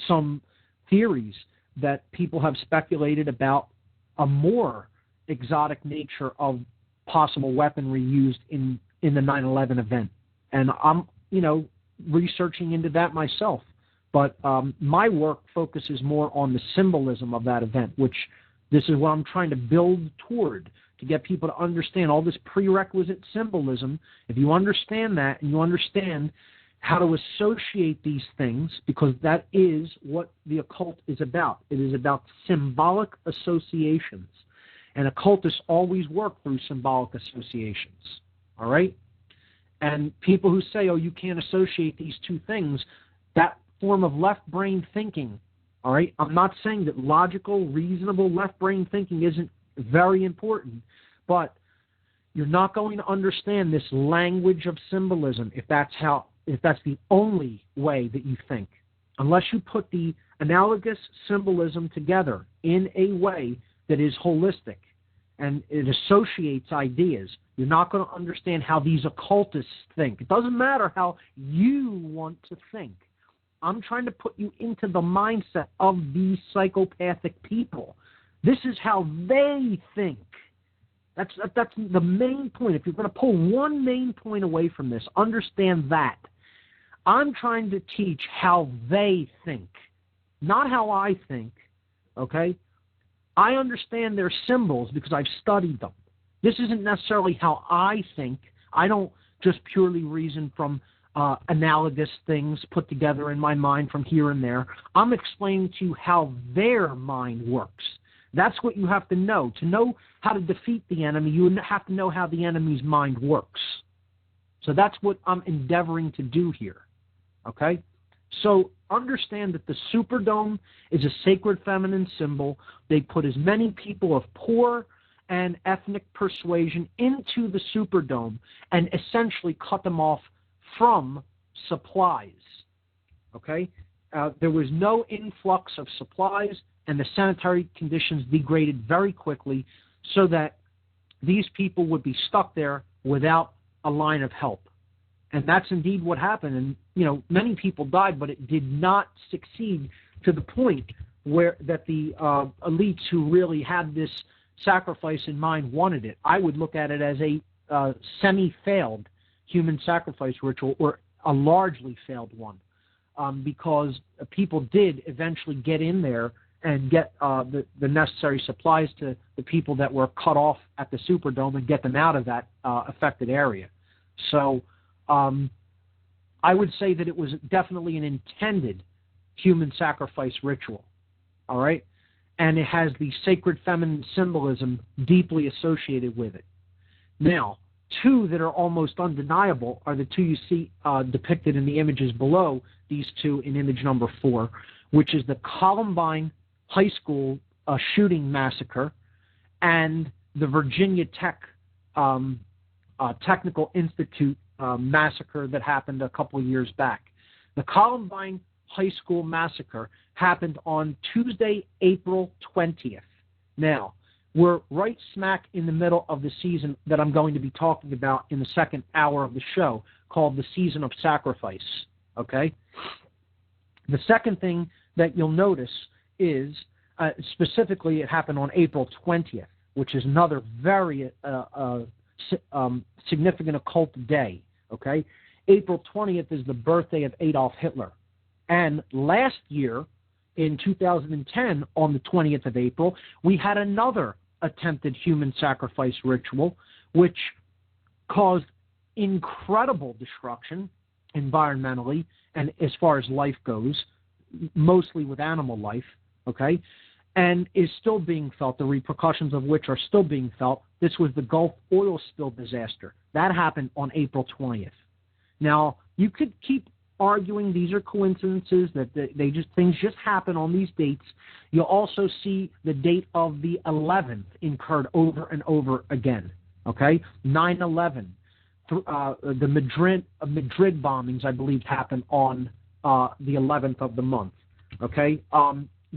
some theories that people have speculated about a more exotic nature of possible weaponry used in the 9/11 event. And I'm, researching into that myself. But my work focuses more on the symbolism of that event, which this is what I'm trying to build toward, to get people to understand all this prerequisite symbolism. If you understand that and you understand how to associate these things, because that is what the occult is about. It is about symbolic associations. And occultists always work through symbolic associations. All right? And people who say, oh, you can't associate these two things, that form of left brain thinking, all right? I'm not saying that logical, reasonable left brain thinking isn't very important, but you're not going to understand this language of symbolism if that's the only way that you think. Unless you put the analogous symbolism together in a way that is holistic and it associates ideas, you're not going to understand how these occultists think. It doesn't matter how you want to think. I'm trying to put you into the mindset of these psychopathic people. This is how they think. That's the main point. If you're going to pull one main point away from this, understand that. I'm trying to teach how they think, not how I think, okay? I understand their symbols because I've studied them. This isn't necessarily how I think. I don't just purely reason from analogous things put together in my mind from here and there. I'm explaining to you how their mind works. That's what you have to know. To know how to defeat the enemy, you have to know how the enemy's mind works. So that's what I'm endeavoring to do here. Okay? So understand that the Superdome is a sacred feminine symbol. They put as many people of poor and ethnic persuasion into the Superdome and essentially cut them off from supplies. Okay? There was no influx of supplies, and the sanitary conditions degraded very quickly so that these people would be stuck there without a line of help. And that's indeed what happened. And, many people died, but it did not succeed to the point where that the elites who really had this sacrifice in mind wanted it. I would look at it as a semi-failed human sacrifice ritual, or a largely failed one, because people did eventually get in there and get the necessary supplies to the people that were cut off at the Superdome and get them out of that affected area. So I would say that it was definitely an intended human sacrifice ritual, all right? And it has the sacred feminine symbolism deeply associated with it. Now, two that are almost undeniable are the two you see depicted in the images below, these two in image number 4, which is the Columbine High School shooting massacre and the Virginia Tech Technical Institute massacre that happened a couple of years back. The Columbine High School massacre happened on Tuesday, April 20th. Now, we're right smack in the middle of the season that I'm going to be talking about in the second hour of the show, called the Season of Sacrifice, okay? The second thing that you'll notice is, specifically, it happened on April 20th, which is another very significant occult day, okay? April 20th is the birthday of Adolf Hitler. And last year, in 2010, on the 20th of April, we had another attempted human sacrifice ritual, which caused incredible destruction environmentally and as far as life goes, mostly with animal life, okay, and is still being felt, the repercussions of which are still being felt. This was the Gulf oil spill disaster. That happened on April 20th. Now, you could keep arguing these are coincidences, that things just happen on these dates. You'll also see the date of the 11th incurred over and over again, okay? 9/11. The Madrid bombings, I believe, happened on the 11th of the month, okay?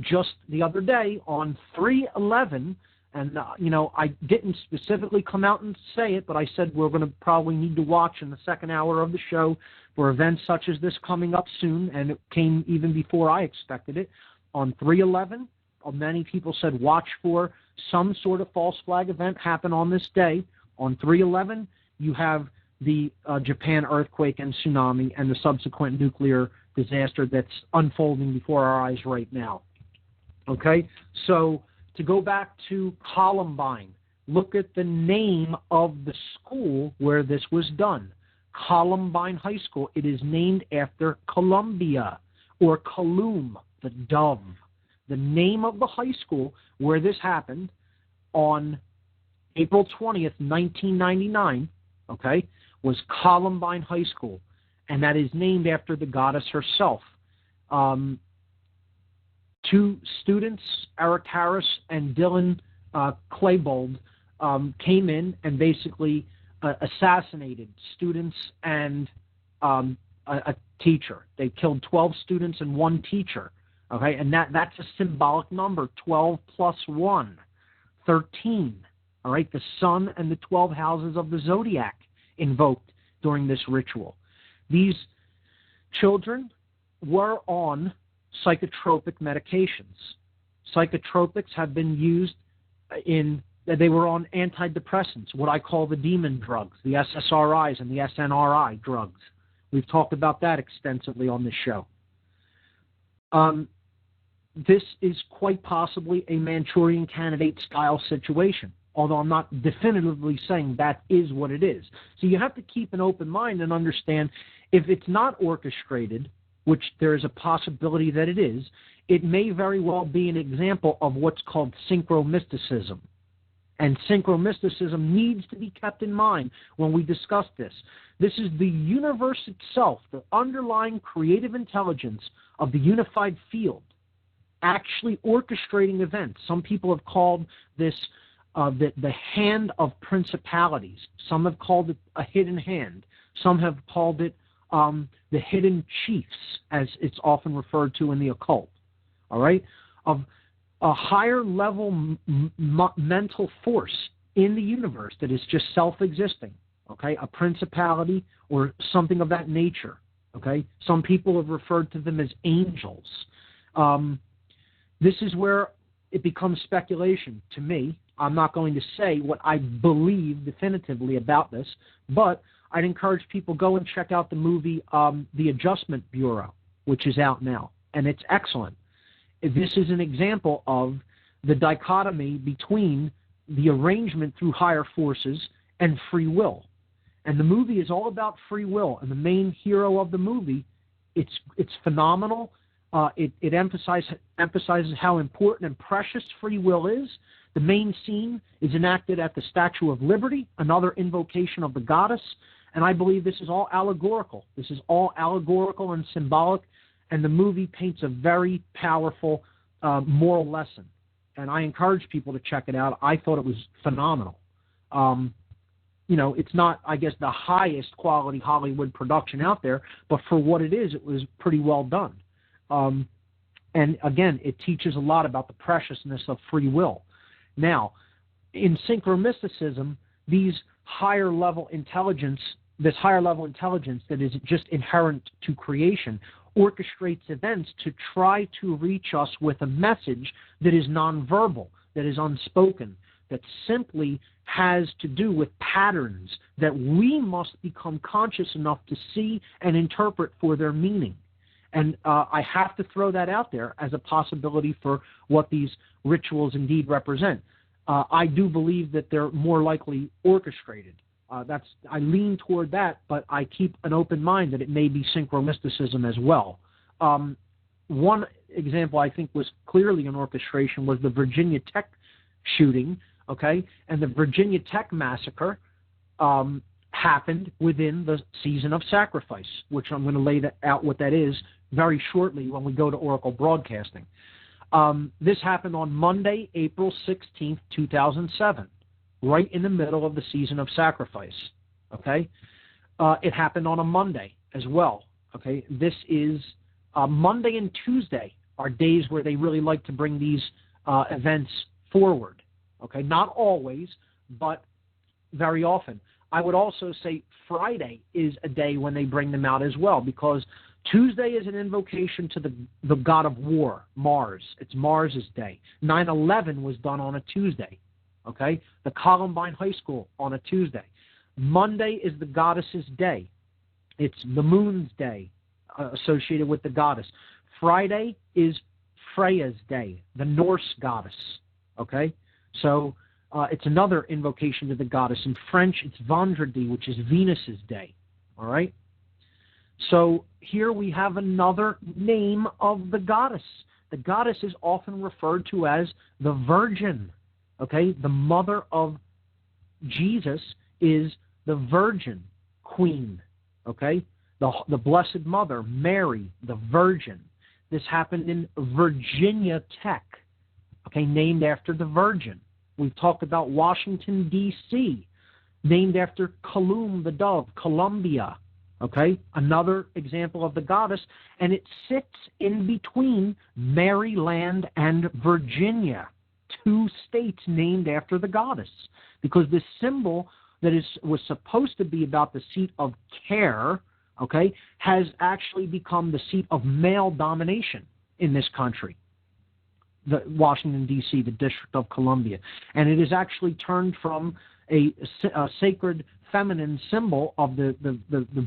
Just the other day on 3/11, and, I didn't specifically come out and say it, but I said we're going to probably need to watch in the second hour of the show for events such as this coming up soon, and it came even before I expected it. On 3/11, many people said watch for some sort of false flag event happen on this day. On 3/11, you have the Japan earthquake and tsunami and the subsequent nuclear disaster that's unfolding before our eyes right now. Okay, so to go back to Columbine, look at the name of the school where this was done. Columbine High School. It is named after Columbia, or Columb, the dove. The name of the high school where this happened on April 20th, 1999, okay, was Columbine High School, and that is named after the goddess herself. Two students, Eric Harris and Dylan Klebold, came in and basically assassinated students and a teacher. They killed 12 students and 1 teacher, okay? And that's a symbolic number, 12 plus 1, 13, all right? The sun and the 12 houses of the zodiac invoked during this ritual. These children were on psychotropic medications. Psychotropics have been used they were on antidepressants, what I call the demon drugs, the SSRIs and the SNRI drugs. We've talked about that extensively on this show. This is quite possibly a Manchurian Candidate style situation, although I'm not definitively saying that is what it is. So you have to keep an open mind and understand if it's not orchestrated, which there is a possibility that it is, it may very well be an example of what's called synchromysticism. And synchromysticism needs to be kept in mind when we discuss this. This is the universe itself, the underlying creative intelligence of the unified field, actually orchestrating events. Some people have called this the hand of principalities. Some have called it a hidden hand. Some have called it the hidden chiefs, as it's often referred to in the occult. All right? Of a higher level mental force in the universe that is just self-existing, okay? A principality or something of that nature, okay? Some people have referred to them as angels. This is where it becomes speculation to me. I'm not going to say what I believe definitively about this, but I'd encourage people go and check out the movie The Adjustment Bureau, which is out now, and it's excellent. This is an example of the dichotomy between the arrangement through higher forces and free will. And the movie is all about free will. And the main hero of the movie, it's phenomenal. It emphasizes how important and precious free will is. The main scene is enacted at the Statue of Liberty, another invocation of the goddess. And I believe this is all allegorical. This is all allegorical and symbolic. And the movie paints a very powerful moral lesson. And I encourage people to check it out. I thought it was phenomenal. It's not, I guess, the highest quality Hollywood production out there, but for what it is, it was pretty well done. And again, it teaches a lot about the preciousness of free will. Now, in synchromysticism, this higher level intelligence that is just inherent to creation orchestrates events to try to reach us with a message that is nonverbal, that is unspoken, that simply has to do with patterns that we must become conscious enough to see and interpret for their meaning. And I have to throw that out there as a possibility for what these rituals indeed represent. I do believe that they're more likely orchestrated. I lean toward that, but I keep an open mind that it may be synchromysticism as well. One example I think was clearly an orchestration was the Virginia Tech shooting, okay? And the Virginia Tech massacre happened within the season of sacrifice, which I'm going to lay out what that is very shortly when we go to Oracle Broadcasting. This happened on Monday, April 16th, 2007. Right in the middle of the season of sacrifice, okay? It happened on a Monday as well, okay? This is Monday and Tuesday are days where they really like to bring these events forward, okay? Not always, but very often. I would also say Friday is a day when they bring them out as well, because Tuesday is an invocation to the god of war, Mars. It's Mars's day. 9/11 was done on a Tuesday. Okay, the Columbine High School on a Tuesday. Monday is the goddess's day. It's the moon's day associated with the goddess. Friday is Freya's day, the Norse goddess. Okay, so it's another invocation to the goddess. In French, it's Vendredi, which is Venus's day. All right. So here we have another name of the goddess. The goddess is often referred to as the Virgin. Okay, the mother of Jesus is the Virgin Queen. Okay, the Blessed Mother, Mary, the Virgin. This happened in Virginia Tech. Okay, named after the Virgin. We've talked about Washington, D.C., named after Columb, the dove, Columbia. Okay, another example of the goddess, and it sits in between Maryland and Virginia. Two states named after the goddess, because this symbol that was supposed to be about the seat of care okay, has actually become the seat of male domination in this country, the Washington, D.C., the District of Columbia. And it has actually turned from a sacred feminine symbol of the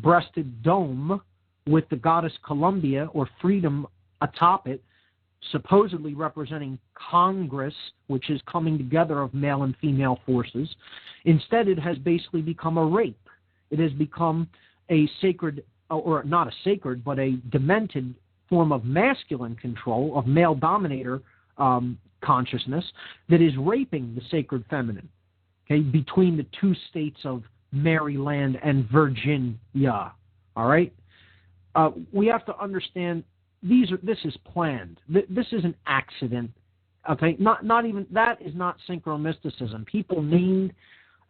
breasted dome with the goddess Columbia, or freedom, atop it, supposedly representing Congress, which is coming together of male and female forces. Instead, it has basically become a rape. It has become a sacred, or not a sacred, but a demented form of masculine control, of male dominator consciousness, that is raping the sacred feminine, okay, between the two states of Maryland and Virginia. All right? We have to understand this is planned. This is an accident. Okay, not even that is not synchromysticism. People named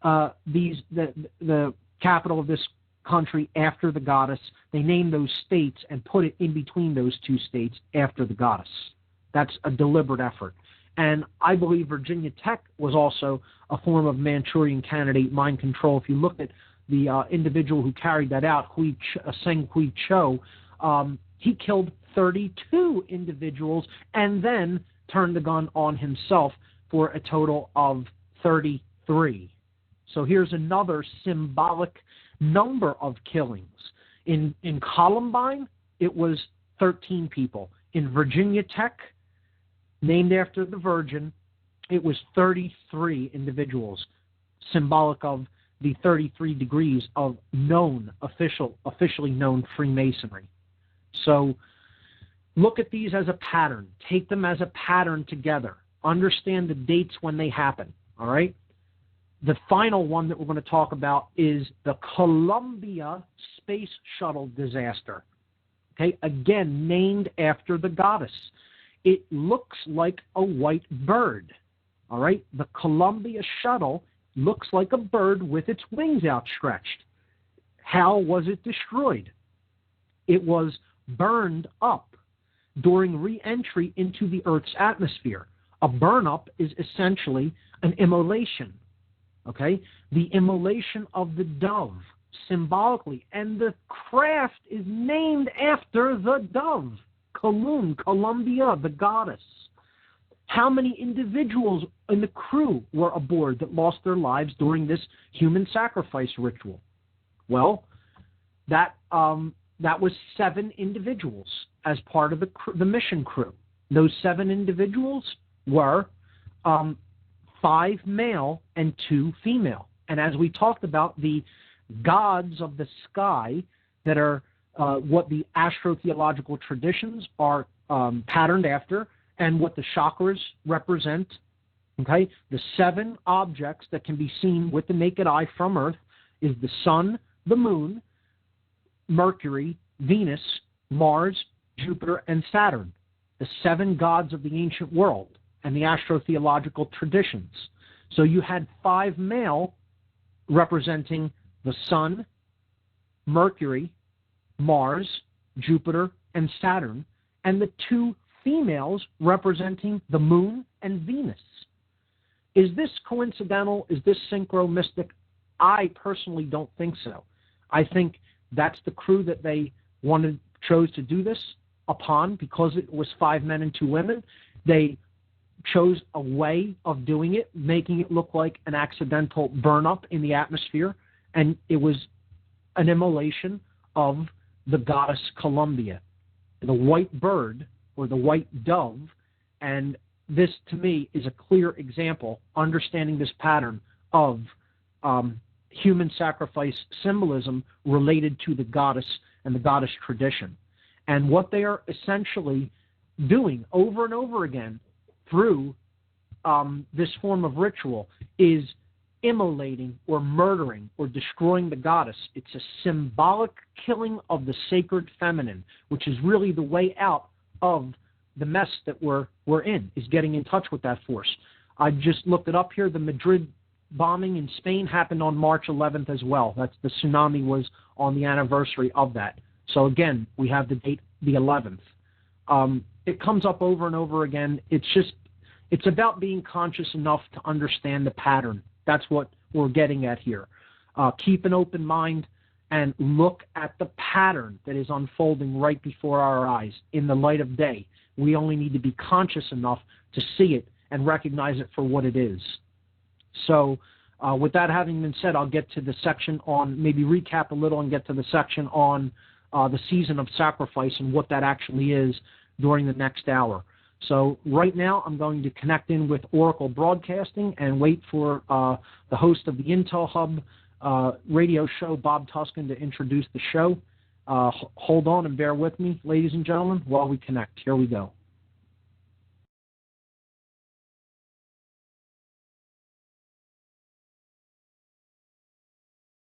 the capital of this country after the goddess. They named those states and put it in between those two states after the goddess. That's a deliberate effort. And I believe Virginia Tech was also a form of Manchurian candidate mind control. If you look at the individual who carried that out, Seng Hui Cho, he killed 32 individuals and then turned the gun on himself for a total of 33. So here's another symbolic number of killings. In Columbine, it was 13 people. In Virginia Tech, named after the Virgin, it was 33 individuals, symbolic of the 33 degrees of officially known Freemasonry. So look at these as a pattern. Take them as a pattern together. Understand the dates when they happen, all right? The final one that we're going to talk about is the Columbia Space Shuttle disaster. Okay, again, named after the goddess. It looks like a white bird, all right? The Columbia Shuttle looks like a bird with its wings outstretched. How was it destroyed? It was burned up during re-entry into the Earth's atmosphere. A burn-up is essentially an immolation, okay? The immolation of the dove, symbolically. And the craft is named after the dove, Columbia, the goddess. How many individuals in the crew were aboard that lost their lives during this human sacrifice ritual? Well, that was 7 individuals as part of the mission crew. Those 7 individuals were 5 male and 2 female. And as we talked about, the gods of the sky that are what the astrotheological traditions are patterned after, and what the chakras represent, okay? The 7 objects that can be seen with the naked eye from Earth is the sun, the moon, Mercury, Venus, Mars, Jupiter, and Saturn, the 7 gods of the ancient world and the astrotheological traditions. So you had 5 male representing the sun, Mercury, Mars, Jupiter, and Saturn, and the 2 females representing the moon and Venus. Is this coincidental? Is this synchro-mystic? I personally don't think so. I think that's the crew that they chose to do this upon, because it was 5 men and 2 women. They chose a way of doing it, making it look like an accidental burn-up in the atmosphere, and it was an immolation of the goddess Columbia, the white bird or the white dove. And this, to me, is a clear example, understanding this pattern of human sacrifice symbolism related to the goddess and the goddess tradition. And what they are essentially doing over and over again through this form of ritual is immolating or murdering or destroying the goddess. It's a symbolic killing of the sacred feminine, which is really the way out of the mess that we're in, is getting in touch with that force. I just looked it up here. The Madrid bombing in Spain happened on March 11th as well. That's the tsunami was on the anniversary of that. So again, we have the date, the 11th. It comes up over and over again. It's about being conscious enough to understand the pattern. That's what we're getting at here. Keep an open mind and look at the pattern that is unfolding right before our eyes in the light of day. We only need to be conscious enough to see it and recognize it for what it is. So with that having been said, I'll get to the section on, maybe recap a little and get to the section on the season of sacrifice and what that actually is during the next hour. So right now I'm going to connect in with Oracle Broadcasting and wait for the host of the Intel Hub radio show, Bob Tuscan, to introduce the show. Hold on and bear with me, ladies and gentlemen, while we connect. Here we go.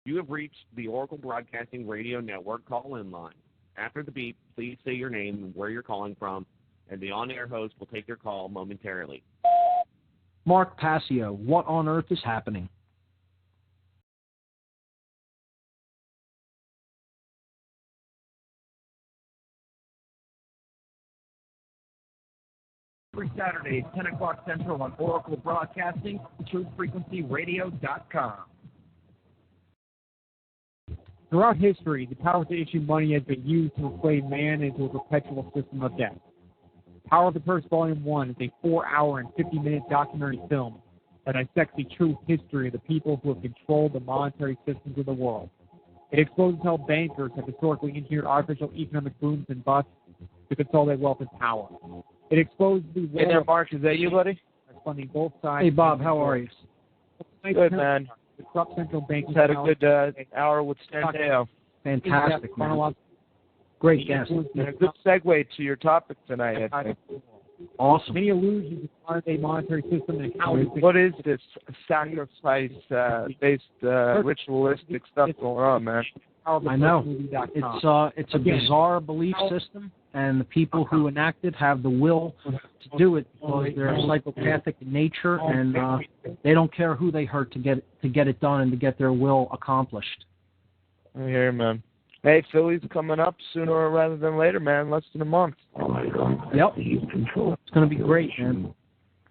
You have reached the Oracle Broadcasting Radio Network call-in line. After the beep, please say your name and where you're calling from, and the on-air host will take your call momentarily. Mark Passio, what on earth is happening? Every Saturday, 10 o'clock Central on Oracle Broadcasting, TruthFrequencyRadio.com. Throughout history, the power to issue money has been used to enslave man into a perpetual system of debt. Power of the Purse Volume 1 is a 4-hour and 50-minute documentary film that dissects the true history of the people who have controlled the monetary systems of the world. It exposes how bankers have historically engineered artificial economic booms and busts to consolidate wealth and power. It exposes the Hey there, Mark. Is that you, buddy? Funding both sides. Hey, Bob, how are you? Good, man. The corrupt central bank Just had a good hour with Stanteo. Fantastic, man. Great guest. And a good segue to your topic tonight, I think. Awesome. Many allusions to the modern-day monetary system and how what is this sacrifice-based ritualistic stuff going on, man? I know. It's a bizarre belief system, and the people who enact it have the will to do it because they're psychopathic in nature, and they don't care who they hurt to get it done and to get their will accomplished. I hear you, man. Hey, Philly's coming up sooner rather than later, man. Less than a month. Yep. It's going to be great, man.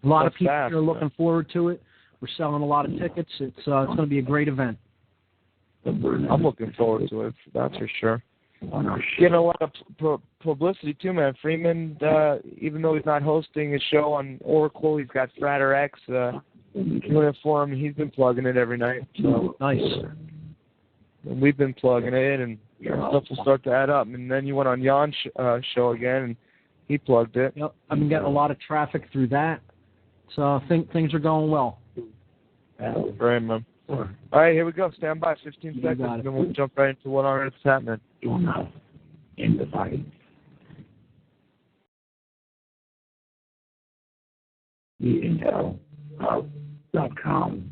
A lot of people are looking forward to it. We're selling a lot of tickets. It's going to be a great event. I'm looking forward to it, that's for sure. Getting a lot of publicity, too, man. Freeman, even though he's not hosting his show on Oracle, he's got Frater X doing it for him. He's been plugging it every night. So. Nice. And we've been plugging it, and stuff will start to add up. And then you went on Jan's show again, and he plugged it. Yep, I've been getting a lot of traffic through that, so I think things are going well. Great, man. All right, here we go. Stand by, 15 seconds, and then we'll jump right into what on earth is happening. Do not end the fight. TheIntelHub.com.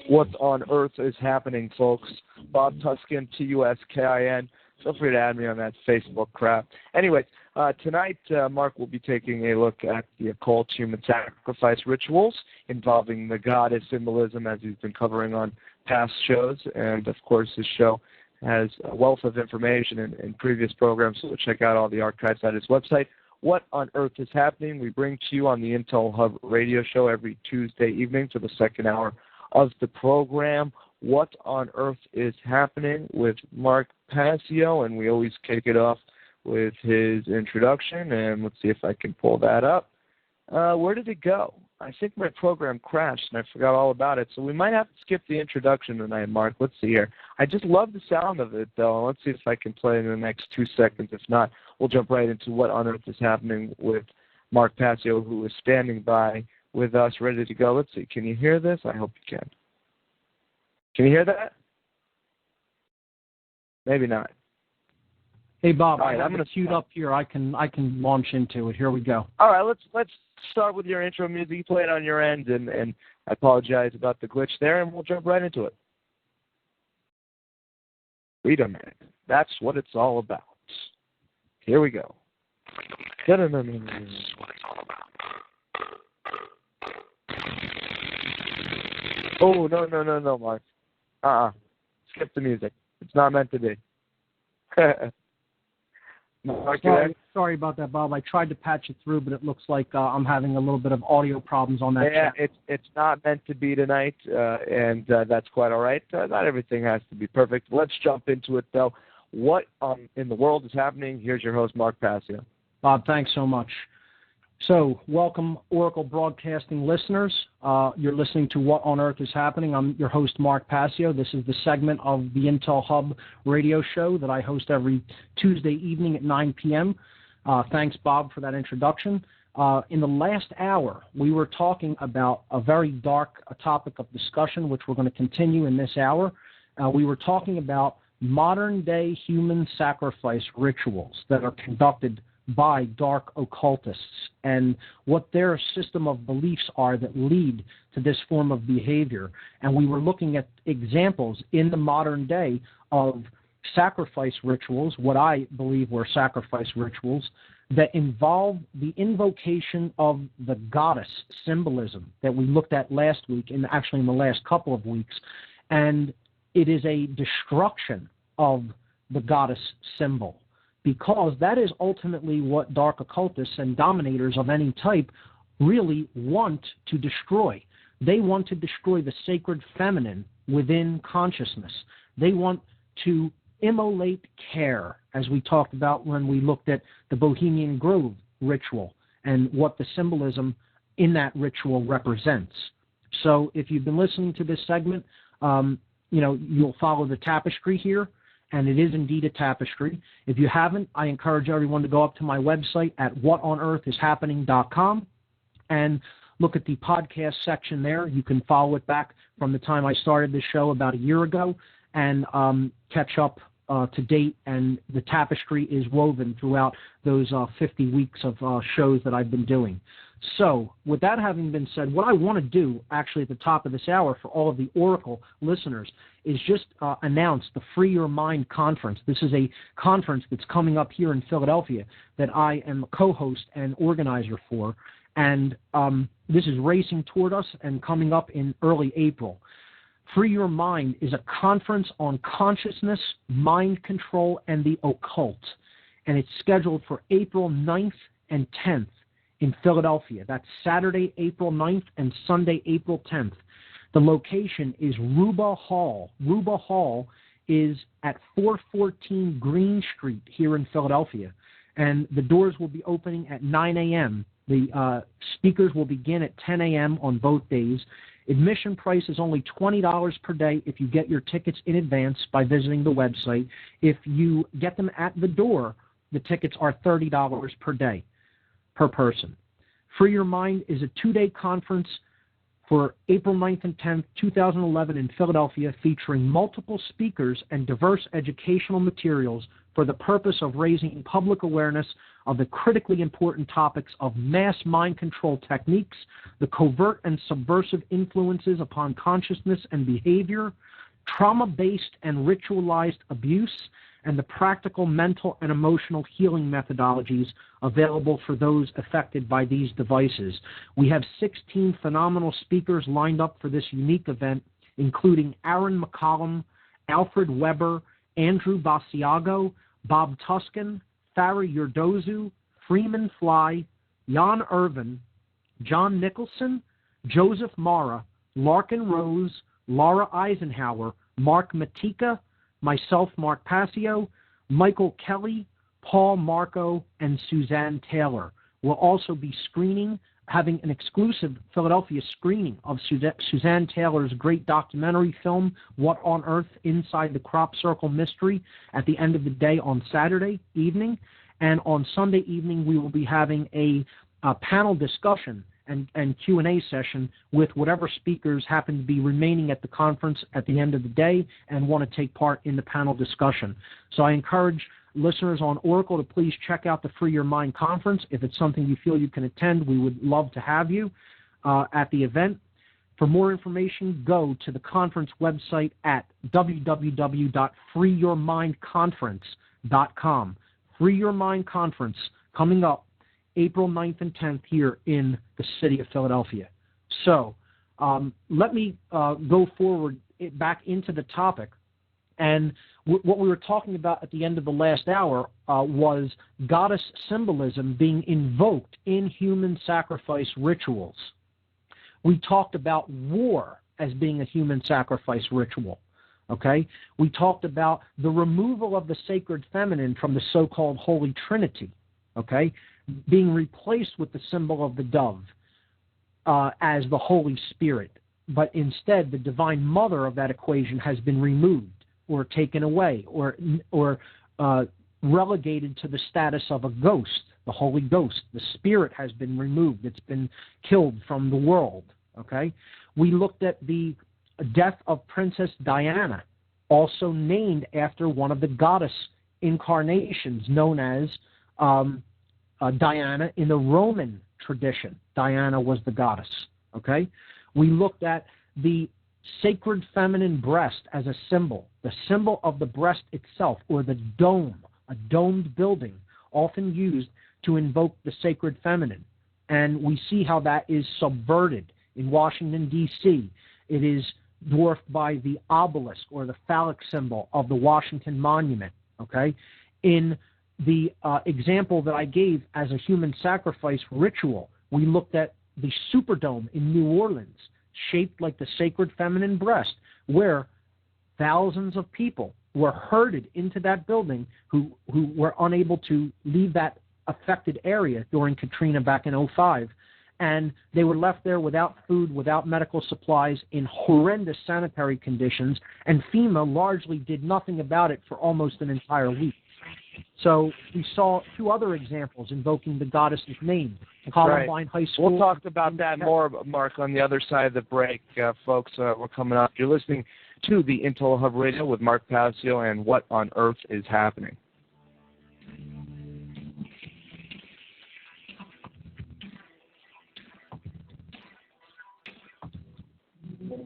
What on earth is happening, folks? Bob Tuscan, TUSKIN. Feel free to add me on that Facebook crap. Anyway, tonight Mark will be taking a look at the occult human sacrifice rituals involving the goddess symbolism, as he's been covering on past shows. And, of course, his show has a wealth of information in previous programs, so check out all the archives at his website. What on earth is happening? We bring to you on the Intel Hub radio show every Tuesday evening for the second hour of the program. What on earth is happening with Mark Passio, and we always kick it off with his introduction, and let's see if I can pull that up. Where did it go? I think my program crashed, and I forgot all about it, so we might have to skip the introduction tonight, Mark. Let's see here. I just love the sound of it, though. Let's see if I can play it in the next 2 seconds. If not, we'll jump right into what on earth is happening with Mark Passio, who is standing by with us, ready to go. Let's see. Can you hear this? I hope you can. Can you hear that? Maybe not. Hey, Bob, all right, I'm going to queued up here. I can launch into it. Here we go. All right, let's start with your intro music. You play it on your end, and I apologize about the glitch there, and we'll jump right into it. Freedom Man. That's what it's all about. Here we go. Freedom Man. That's what it's all about. Oh, no, Mark. Skip the music. It's not meant to be. Mark, sorry about that, Bob. I tried to patch it through, but it looks like I'm having a little bit of audio problems on that chat. It's not meant to be tonight, and that's quite all right. Not everything has to be perfect. Let's jump into it, though. What in the world is happening? Here's your host, Mark Passio. Bob, thanks so much. So, welcome, Oracle Broadcasting listeners. You're listening to What on Earth is Happening. I'm your host, Mark Passio. This is the segment of the Intel Hub radio show that I host every Tuesday evening at 9 p.m. Thanks, Bob, for that introduction. In the last hour, we were talking about a very dark topic of discussion, which we're going to continue in this hour. We were talking about modern-day human sacrifice rituals that are conducted by dark occultists and what their system of beliefs are that lead to this form of behavior. And we were looking at examples in the modern day of sacrifice rituals, what I believe were sacrifice rituals, that involve the invocation of the goddess symbolism that we looked at last week, and actually in the last couple of weeks. And it is a destruction of the goddess symbol, because that is ultimately what dark occultists and dominators of any type really want to destroy. They want to destroy the sacred feminine within consciousness. They want to immolate care, as we talked about when we looked at the Bohemian Grove ritual and what the symbolism in that ritual represents. So if you've been listening to this segment, you'll follow the tapestry here. And it is indeed a tapestry. If you haven't, I encourage everyone to go up to my website at whatonearthishappening.com and look at the podcast section there. You can follow it back from the time I started this show about a year ago and catch up to date. And the tapestry is woven throughout those 50 weeks of shows that I've been doing. So, with that having been said, what I want to do, actually, at the top of this hour for all of the Oracle listeners is just announce the Free Your Mind Conference. This is a conference that's coming up here in Philadelphia that I am a co-host and organizer for, and this is racing toward us and coming up in early April. Free Your Mind is a conference on consciousness, mind control, and the occult, and it's scheduled for April 9th and 10th. In Philadelphia. That's Saturday, April 9th and Sunday, April 10th. The location is Ruba Hall. Ruba Hall is at 414 Green Street here in Philadelphia. And the doors will be opening at 9 a.m. The speakers will begin at 10 a.m. on both days. Admission price is only $20 per day if you get your tickets in advance by visiting the website. If you get them at the door, the tickets are $30 per day. Per person. Free Your Mind is a 2-day conference for April 9th and 10th, 2011 in Philadelphia, featuring multiple speakers and diverse educational materials for the purpose of raising public awareness of the critically important topics of mass mind control techniques, the covert and subversive influences upon consciousness and behavior, trauma-based and ritualized abuse, and the practical mental and emotional healing methodologies available for those affected by these devices. We have 16 phenomenal speakers lined up for this unique event, including Aaron McCollum, Alfred Weber, Andrew Basiago, Bob Tuskin, Farah Yurdozu, Freeman Fly, Jan Irvin, John Nicholson, Joseph Mara, Larkin Rose, Laura Eisenhower, Mark Matika, myself, Mark Passio, Michael Kelly, Paul Marco, and Suzanne Taylor. We'll also be having an exclusive Philadelphia screening of Suzanne Taylor's great documentary film, What on Earth? Inside the Crop Circle Mystery, at the end of the day on Saturday evening. And on Sunday evening, we will be having a panel discussion and Q&A session with whatever speakers happen to be remaining at the conference at the end of the day and want to take part in the panel discussion. So I encourage listeners on Oracle to please check out the Free Your Mind Conference. If it's something you feel you can attend, we would love to have you at the event. For more information, go to the conference website at www.freeyourmindconference.com. Free Your Mind Conference coming up April 9th and 10th here in the city of Philadelphia. So let me go forward back into the topic. And what we were talking about at the end of the last hour was goddess symbolism being invoked in human sacrifice rituals. We talked about war as being a human sacrifice ritual. Okay? We talked about the removal of the sacred feminine from the so-called Holy Trinity, okay, being replaced with the symbol of the dove as the Holy Spirit. But instead, the Divine Mother of that equation has been removed or taken away or relegated to the status of a ghost, the Holy Ghost. The Spirit has been removed. It's been killed from the world, okay? We looked at the death of Princess Diana, also named after one of the goddess incarnations known as Diana in the Roman tradition. Diana was the goddess, okay? We looked at the sacred feminine breast as a symbol, the symbol of the breast itself, or the dome, a domed building, often used to invoke the sacred feminine. And we see how that is subverted in Washington, D.C. It is dwarfed by the obelisk or the phallic symbol of the Washington Monument, okay? In the example that I gave as a human sacrifice ritual, we looked at the Superdome in New Orleans, shaped like the sacred feminine breast, where thousands of people were herded into that building who were unable to leave that affected area during Katrina back in 2005. And they were left there without food, without medical supplies, in horrendous sanitary conditions, and FEMA largely did nothing about it for almost an entire week. So we saw two other examples invoking the goddess's name. Columbine High School. We'll talk about that more, Mark, on the other side of the break, folks. We're coming up. You're listening to the Intel Hub Radio with Mark Passio and What on Earth is Happening.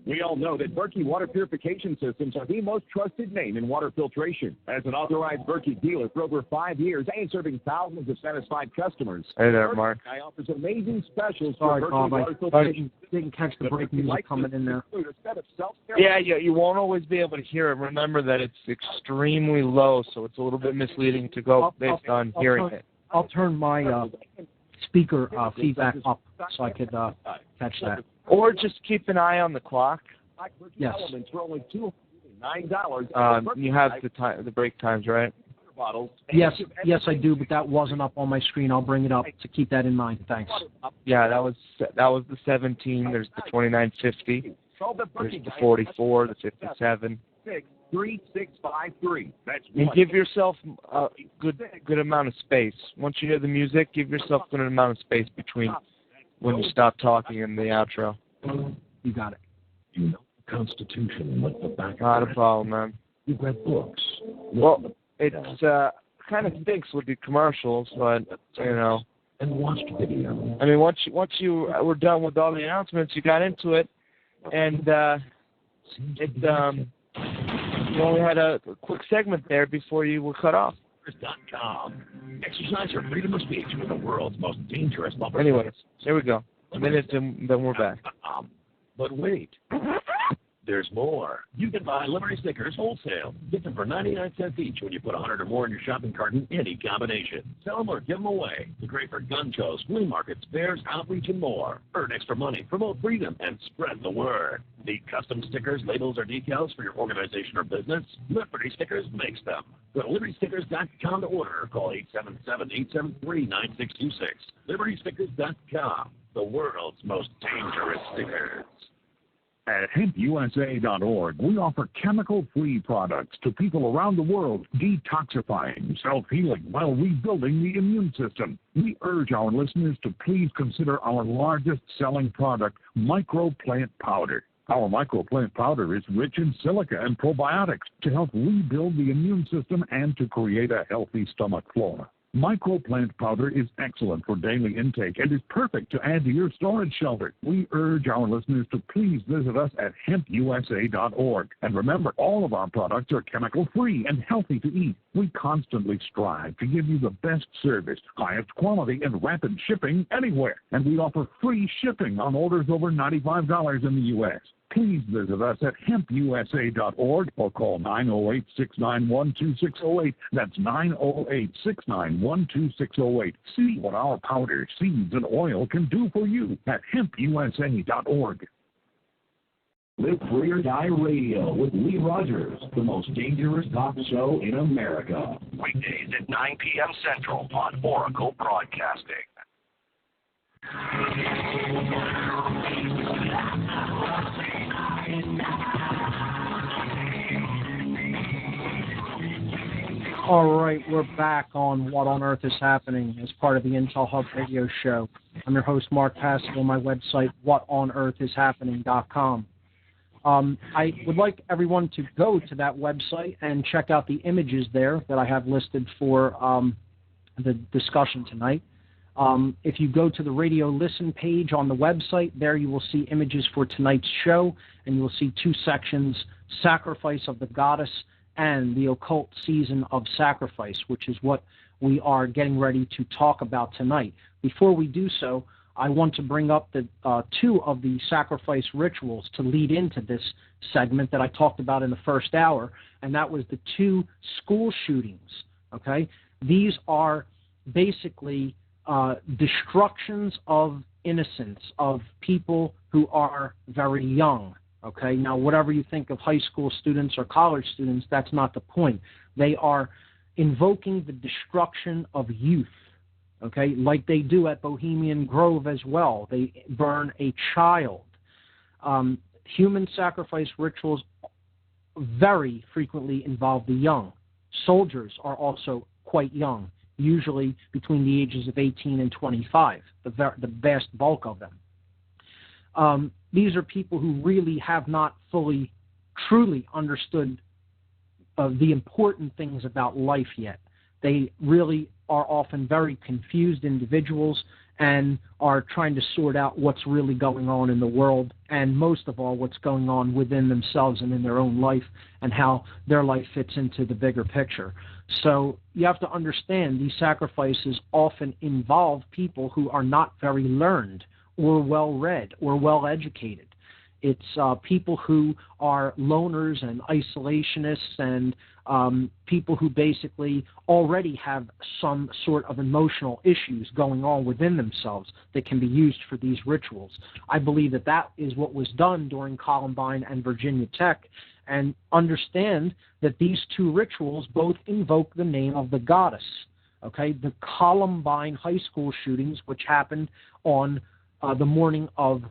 We all know that Berkey water purification systems are the most trusted name in water filtration. As an authorized Berkey dealer for over 5 years and serving thousands of satisfied customers, hey there, Mark. Berkey offers amazing specials Sorry, for Bob, Berkey water filtration. I didn't catch the break music coming in there. Yeah, you won't always be able to hear it. Remember that it's extremely low, so it's a little bit misleading to go based on hearing it. I'll turn my speaker feedback up so I could catch that. Or just keep an eye on the clock. Yes. You have the break times, right? Yes, I do, but that wasn't up on my screen. I'll bring it up to keep that in mind. Thanks. Yeah, that was the 17. There's the 2950. There's the 44, the 57. 3653. And give yourself a good amount of space. Once you hear the music, give yourself a good amount of space between when you stop talking and the outro. You got it. You know the Constitution like the back of Not a your problem, man. You've read books. Well, it's kind of stinks with the commercials, but you know. And watched video. I mean, once you were done with all the announcements, you got into it, and you only had a quick segment there before you were cut off. .com. Exercise your freedom of speech with the world's most dangerous bumper. Anyways, there we go. A minute, and then we're back. But wait. There's more. You can buy Liberty stickers wholesale. Get them for 99 cents each when you put 100 or more in your shopping cart in any combination. Sell them or give them away. They're great for gun shows, flea markets, fairs, outreach, and more. Earn extra money, promote freedom, and spread the word. Need custom stickers, labels, or decals for your organization or business? Liberty Stickers makes them. Go to libertystickers.com to order or call 877-873-9626. libertystickers.com, the world's most dangerous stickers. At hempusa.org, we offer chemical-free products to people around the world, detoxifying, self-healing, while rebuilding the immune system. We urge our listeners to please consider our largest-selling product, microplant powder. Our microplant powder is rich in silica and probiotics to help rebuild the immune system and to create a healthy stomach flora. Microplant powder is excellent for daily intake and is perfect to add to your storage shelter. We urge our listeners to please visit us at hempusa.org. And remember, all of our products are chemical-free and healthy to eat. We constantly strive to give you the best service, highest quality, and rapid shipping anywhere. And we offer free shipping on orders over $95 in the U.S. Please visit us at hempusa.org or call 908-691-2608. That's 908-691-2608. See what our powder, seeds, and oil can do for you at hempusa.org. Live Free or Die Radio with Lee Rogers, the most dangerous talk show in America. Weekdays at 9 p.m. Central on Oracle Broadcasting. All right, we're back on What on Earth is Happening as part of the Intel Hub radio show. I'm your host, Mark Passio, on my website, whatonearthishappening.com. I would like everyone to go to that website and check out the images there that I have listed for the discussion tonight. If you go to the radio listen page on the website, there you will see images for tonight's show, and you will see two sections, Sacrifice of the Goddess and the Occult Season of Sacrifice, which is what we are getting ready to talk about tonight. Before we do so, I want to bring up the two of the sacrifice rituals to lead into this segment that I talked about in the first hour, and that was the two school shootings. Okay, these are basically destructions of innocence of people who are very young. Okay, now whatever you think of high school students or college students, that's not the point. They are invoking the destruction of youth. Okay, like they do at Bohemian Grove as well. They burn a child. Human sacrifice rituals very frequently involve the young. Soldiers are also quite young, usually between the ages of 18 and 25, the vast bulk of them. These are people who really have not fully, truly understood the important things about life yet. They really are often very confused individuals and are trying to sort out what's really going on in the world, and most of all, what's going on within themselves and in their own life and how their life fits into the bigger picture. So you have to understand these sacrifices often involve people who are not very learned or well-read or well-educated. It's people who are loners and isolationists and people who basically already have some sort of emotional issues going on within themselves that can be used for these rituals. I believe that that is what was done during Columbine and Virginia Tech, and understand that these two rituals both invoke the name of the goddess. Okay, the Columbine high school shootings, which happened on the morning of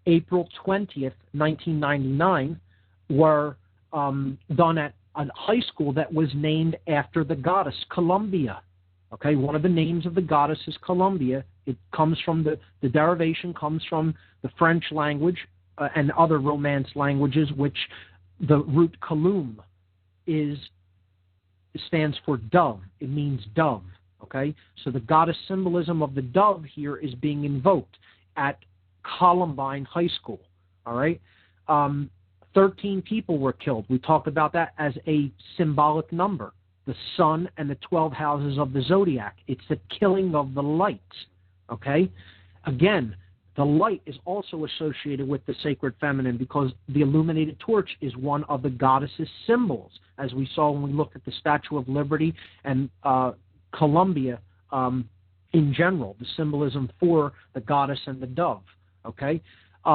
April 20th, 1999, were done at a high school that was named after the goddess, Columbia. Okay, one of the names of the goddess is Columbia. It comes from the derivation comes from the French language and other Romance languages, which the root kalum stands for dove. It means dove. Okay, so the goddess symbolism of the dove here is being invoked at Columbine High School. All right, 13 people were killed. We talked about that as a symbolic number. The sun and the 12 houses of the zodiac. It's the killing of the light. Okay, again, the light is also associated with the sacred feminine because the illuminated torch is one of the goddess's symbols, as we saw when we looked at the Statue of Liberty and Columbia in general, the symbolism for the goddess and the dove. Okay,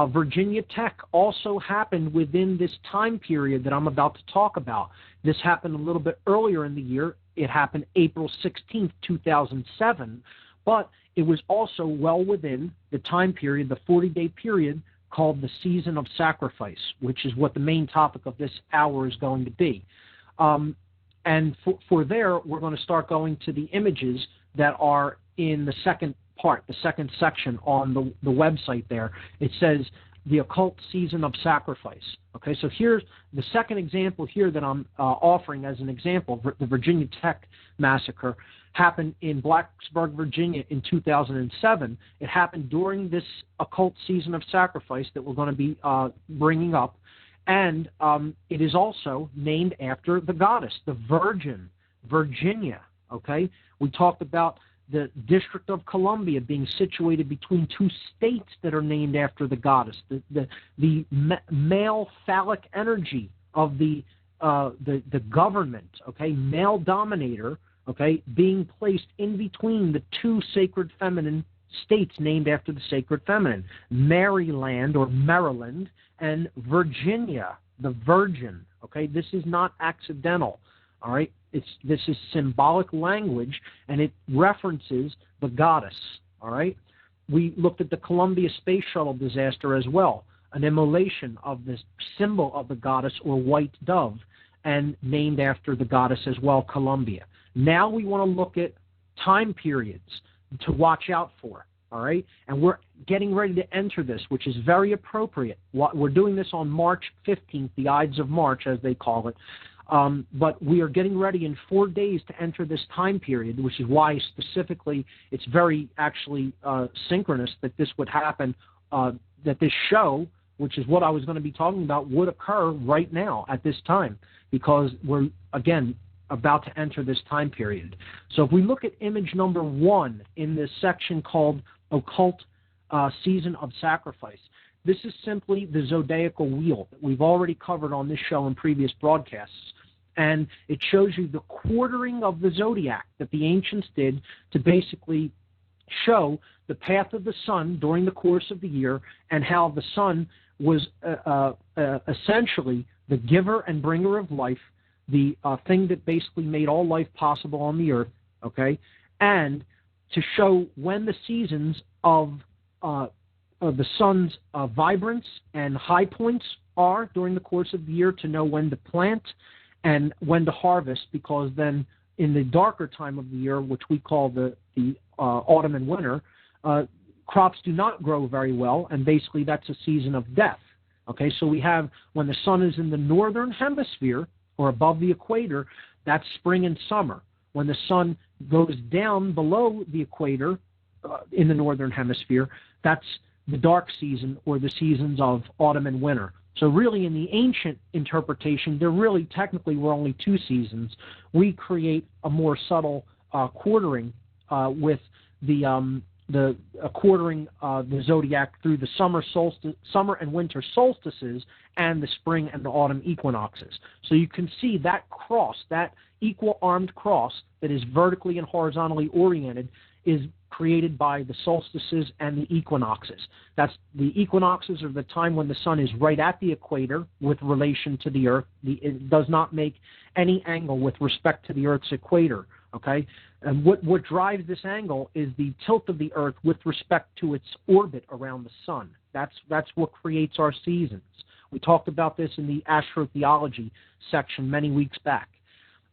Virginia Tech also happened within this time period that I'm about to talk about. This happened a little bit earlier in the year. It happened April 16th, 2007, but it was also well within the time period, the 40-day period called the Season of Sacrifice, which is what the main topic of this hour is going to be. And for there, we're going to start going to the images that are in the second part, the second section on the website there. It says the occult season of sacrifice. Okay, so here's the second example here that I'm offering as an example. The Virginia Tech massacre happened in Blacksburg, Virginia in 2007. It happened during this occult season of sacrifice that we're going to be bringing up. And it is also named after the goddess, the Virgin, Virginia. Okay, we talked about the District of Columbia being situated between two states that are named after the goddess. The male phallic energy of the government, okay, male dominator, okay, being placed in between the two sacred feminine states named after the sacred feminine, Maryland or Maryland and Virginia, the Virgin. Okay, this is not accidental. All right, this is symbolic language, and it references the goddess. All right, we looked at the Columbia Space Shuttle disaster as well, an immolation of this symbol of the goddess or white dove, and named after the goddess as well, Columbia. Now we want to look at time periods to watch out for. All right, and we're getting ready to enter this, which is very appropriate. We're doing this on March 15th, the Ides of March, as they call it. But we are getting ready in 4 days to enter this time period, which is why specifically it's very actually synchronous that this would happen, that this show, which is what I was going to be talking about, would occur right now at this time, because we're, again, about to enter this time period. So if we look at image number 1 in this section called Occult Season of Sacrifice, this is simply the zodiacal wheel that we've already covered on this show in previous broadcasts. And it shows you the quartering of the zodiac that the ancients did to basically show the path of the sun during the course of the year, and how the sun was essentially the giver and bringer of life, the thing that basically made all life possible on the earth, okay? And to show when the seasons of the sun's vibrance and high points are during the course of the year, to know when to plant and when to harvest, because then in the darker time of the year, which we call the autumn and winter, crops do not grow very well, and basically that's a season of death. Okay, so we have when the sun is in the northern hemisphere or above the equator, that's spring and summer. When the sun goes down below the equator in the northern hemisphere, that's the dark season, or the seasons of autumn and winter. So really, in the ancient interpretation, there really technically were only 2 seasons. We create a more subtle quartering with the quartering the zodiac through the summer and winter solstices, and the spring and the autumn equinoxes. So you can see that cross, that equal-armed cross that is vertically and horizontally oriented, is created by the solstices and the equinoxes. That's the equinoxes are the time when the sun is right at the equator with relation to the earth. It does not make any angle with respect to the earth's equator. Okay, and what drives this angle is the tilt of the earth with respect to its orbit around the sun. That's what creates our seasons. We talked about this in the astrotheology section many weeks back.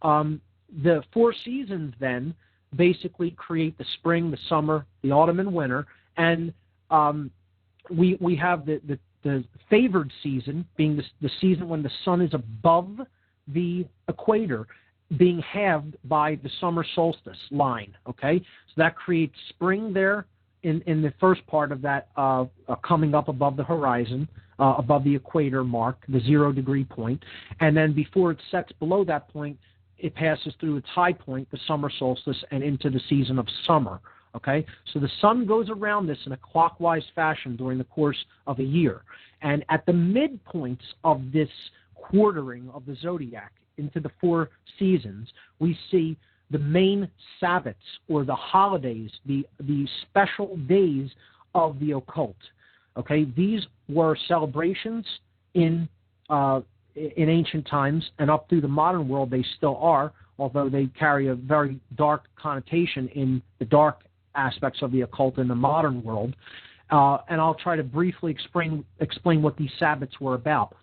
The 4 seasons then basically create the spring, the summer, the autumn, and winter, and we have the favored season being the season when the sun is above the equator, being halved by the summer solstice line. Okay, so that creates spring there in the first part of that coming up above the horizon, above the equator mark, the 0-degree point, and then before it sets below that point, it passes through its high point, the summer solstice, and into the season of summer. Okay, so the sun goes around this in a clockwise fashion during the course of a year, and at the midpoints of this quartering of the zodiac into the 4 seasons, we see the main Sabbats, or the holidays, the special days of the occult. Okay, these were celebrations in ancient times, and up through the modern world they still are, although they carry a very dark connotation in the dark aspects of the occult in the modern world. And I'll try to briefly explain what these Sabbats were about.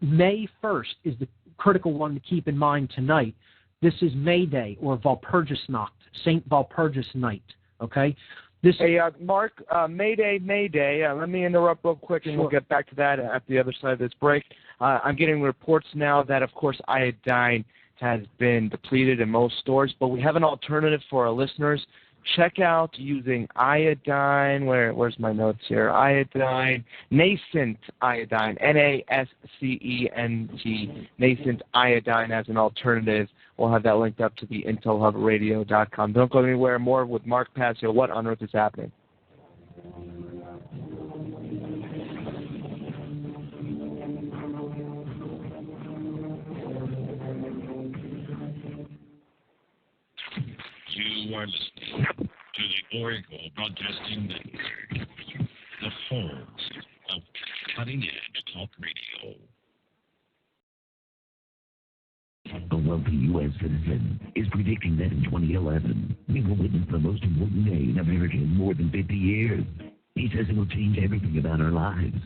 May 1st is the critical one to keep in mind tonight. This is May Day, or Walpurgisnacht, St. Walpurgis Night. Okay, Hey, Mark, Mayday. Let me interrupt real quick, and we'll get back to that at the other side of this break. I'm getting reports now that, of course, iodine has been depleted in most stores, but we have an alternative for our listeners. Check out using iodine. Where's my notes here? Iodine, nascent iodine, NASCENT, nascent iodine as an alternative. We'll have that linked up to the intelhubradio.com. Don't go anywhere. More with Mark Passio. What on earth is happening? You are listening to the Oracle Broadcasting Network, the home of cutting-edge talk radio. A wealthy U.S. citizen is predicting that in 2011, we will witness the most important day in America in more than 50 years. He says it will change everything about our lives.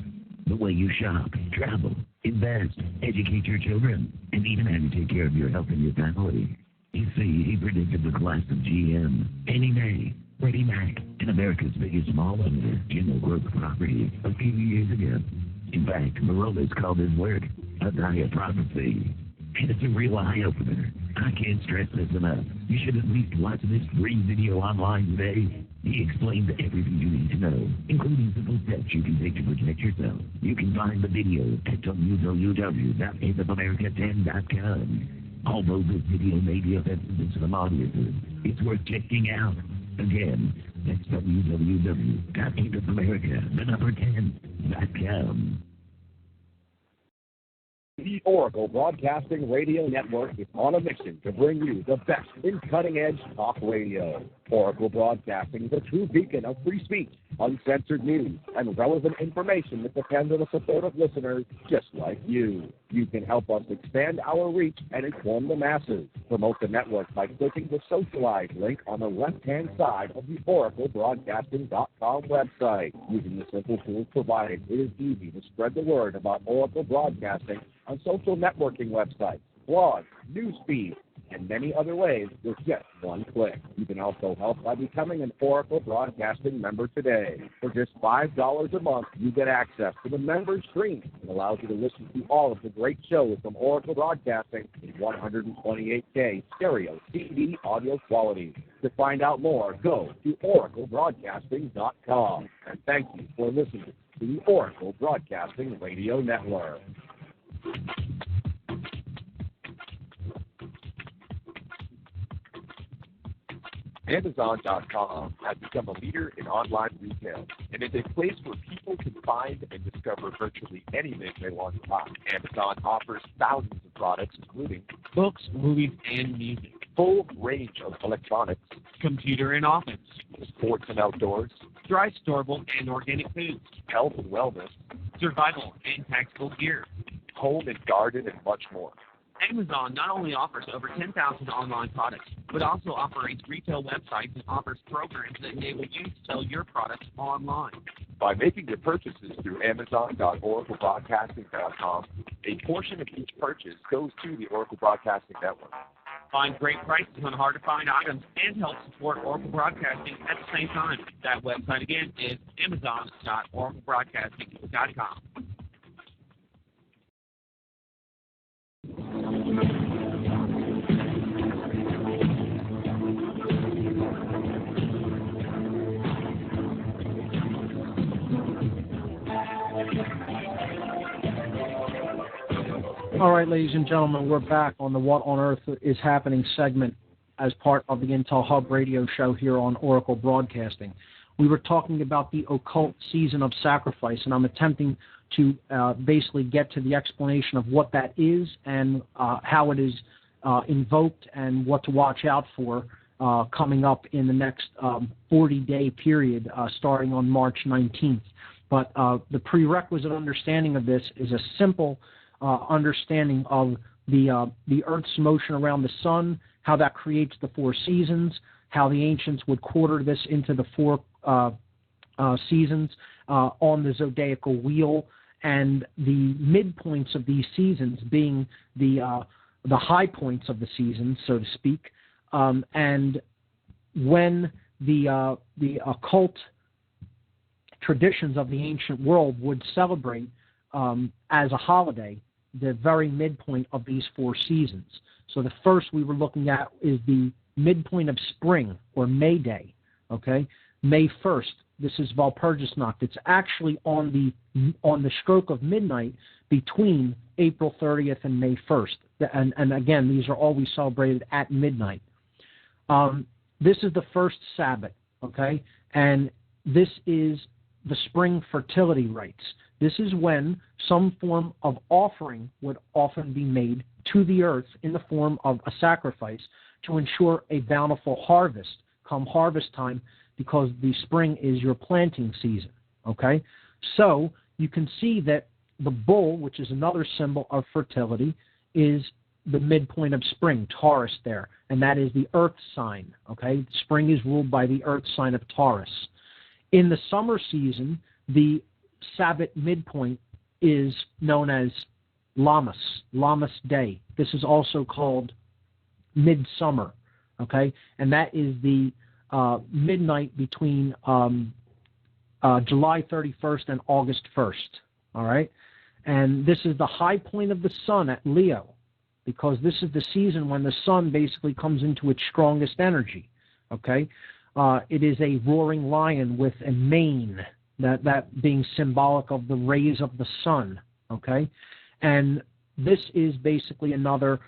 The way you shop, travel, invest, educate your children, and even how you take care of your health and your family. You see, he predicted the collapse of GM, Annie Mae, Freddie Mac, and America's biggest mall owner, General Growth Property, a few years ago. In fact, Morales called his work a dire prophecy. And it's a real eye-opener. I can't stress this enough. You should at least watch this free video online today. He explains everything you need to know, including simple steps you can take to protect yourself. You can find the video at www.apeofamerica10.com. Although this video may be offensive to some audiences, it's worth checking out. Again, that's www.apeofamerica10.com. The Oracle Broadcasting Radio Network is on a mission to bring you the best in cutting-edge talk radio. Oracle Broadcasting is a true beacon of free speech, uncensored news, and relevant information that depends on the support of listeners just like you. You can help us expand our reach and inform the masses. Promote the network by clicking the Socialize link on the left-hand side of the OracleBroadcasting.com website. Using the simple tools provided, it is easy to spread the word about Oracle Broadcasting on social networking websites, blogs, news feeds, and many other ways with just one click. You can also help by becoming an Oracle Broadcasting member today. For just $5 a month, you get access to the member stream. It allows you to listen to all of the great shows from Oracle Broadcasting in 128K stereo CD audio quality. To find out more, go to oraclebroadcasting.com. And thank you for listening to the Oracle Broadcasting Radio Network. Amazon.com has become a leader in online retail and is a place where people can find and discover virtually anything they want to buy. Amazon offers thousands of products, including books, movies, and music, full range of electronics, computer and office, sports and outdoors, dry storable and organic foods, health and wellness, survival and tactical gear, home and garden, and much more. Amazon not only offers over 10,000 online products, but also operates retail websites and offers programs that enable you to sell your products online. By making your purchases through Amazon.oraclebroadcasting.com, a portion of each purchase goes to the Oracle Broadcasting Network. Find great prices on hard-to-find items and help support Oracle Broadcasting at the same time. That website again is Amazon.oraclebroadcasting.com. All right, ladies and gentlemen, we're back on the What on Earth is Happening segment as part of the Intel Hub radio show here on Oracle Broadcasting. We were talking about the occult season of sacrifice, and I'm attempting to basically get to the explanation of what that is and how it is invoked and what to watch out for coming up in the next 40-day period starting on March 19th. But the prerequisite understanding of this is a simple understanding of the Earth's motion around the sun, how that creates the four seasons, how the ancients would quarter this into the four seasons on the zodiacal wheel, and the midpoints of these seasons being the high points of the season, so to speak, and when the occult traditions of the ancient world would celebrate as a holiday the very midpoint of these 4 seasons. So the first we were looking at is the midpoint of spring, or May Day, okay? May 1st. This is Walpurgisnacht. It's actually on the stroke of midnight between April 30th and May 1st. And again, these are always celebrated at midnight. This is the first Sabbath, okay? And this is the spring fertility rites. This is when some form of offering would often be made to the earth in the form of a sacrifice to ensure a bountiful harvest come harvest time, because the spring is your planting season, okay? So you can see that the bull, which is another symbol of fertility, is the midpoint of spring, Taurus there, and that is the earth sign, okay? Spring is ruled by the earth sign of Taurus. In the summer season, the Sabbath midpoint is known as Lammas Day. This is also called midsummer, okay? And that is the midnight between July 31st and August 1st, all right? And this is the high point of the sun at Leo, because this is the season when the sun basically comes into its strongest energy, okay? It is a roaring lion with a mane, that being symbolic of the rays of the sun, okay? And this is basically another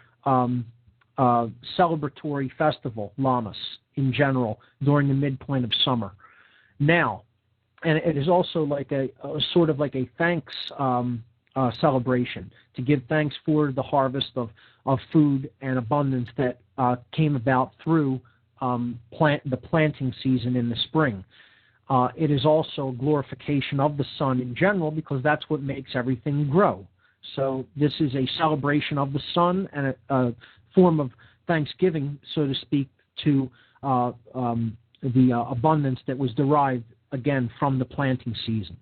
celebratory festival, Lammas, in general, during the midpoint of summer. Now, and it is also like a sort of like a thanks celebration, to give thanks for the harvest of food and abundance that came about through the planting season in the spring. It is also a glorification of the sun in general, because that's what makes everything grow. So this is a celebration of the sun and a form of thanksgiving, so to speak, to the abundance that was derived, again, from the planting season.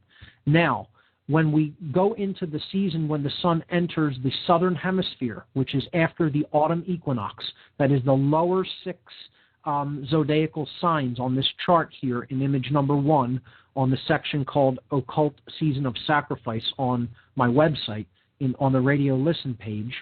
Now, when we go into the season when the sun enters the southern hemisphere, which is after the autumn equinox, that is the lower 6 zodiacal signs on this chart here in image number 1 on the section called Occult Season of Sacrifice on my website, on the radio listen page,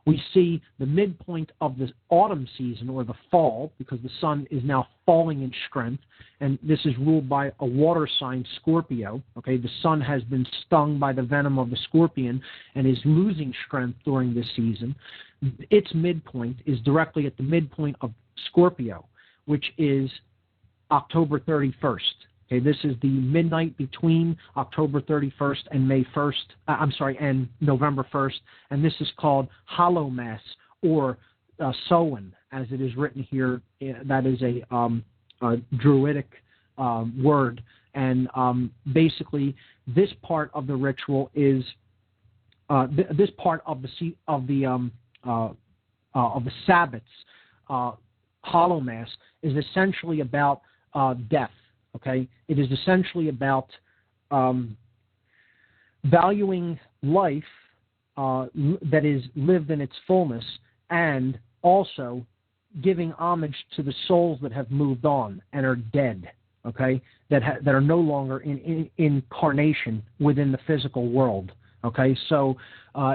we see the midpoint of the autumn season, or the fall, because the sun is now falling in strength, and this is ruled by a water sign, Scorpio. Okay, the sun has been stung by the venom of the scorpion and is losing strength during this season. Its midpoint is directly at the midpoint of Scorpio, which is October 31st. Okay, this is the midnight between October 31st and and November 1st, and this is called Hollow Mass, or Samhain, as it is written here. That is a Druidic word, and basically this part of the ritual is this part of the Sabbath's Hollow Mass is essentially about death. Okay, it is essentially about valuing life that is lived in its fullness, and also giving homage to the souls that have moved on and are dead. Okay, that are no longer in incarnation within the physical world. Okay, so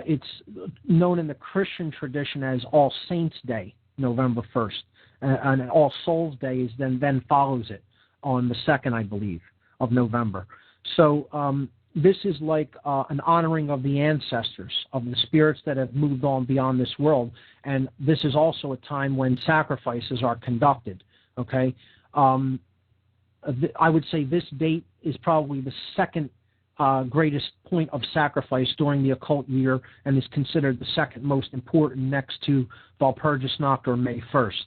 it's known in the Christian tradition as All Saints' Day, November 1st, and All Souls' Day then follows it on the 2nd, I believe, of November. So this is like an honoring of the ancestors, of the spirits that have moved on beyond this world, and this is also a time when sacrifices are conducted. Okay, I would say this date is probably the second greatest point of sacrifice during the occult year, and is considered the second most important, next to Walpurgisnacht, or May 1st.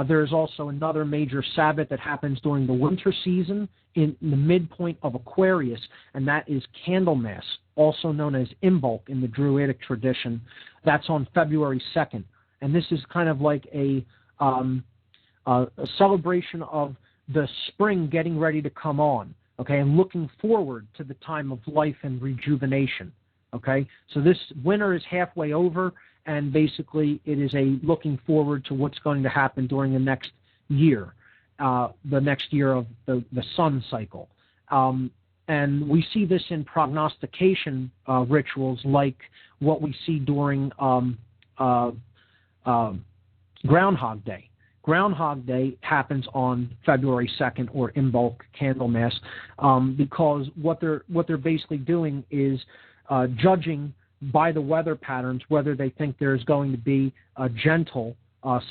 There is also another major Sabbath that happens during the winter season in the midpoint of Aquarius, and that is Candlemas, also known as Imbolc in the Druidic tradition. That's on February 2nd. And this is kind of like a celebration of the spring getting ready to come on, okay, and looking forward to the time of life and rejuvenation, okay? So this winter is halfway over, and basically it is a looking forward to what's going to happen during the next year. the next year of the sun cycle. And we see this in prognostication rituals like what we see during Groundhog Day. Groundhog Day happens on February 2nd, or Imbolc Candlemas, because what they're basically doing is judging by the weather patterns whether they think there's going to be a gentle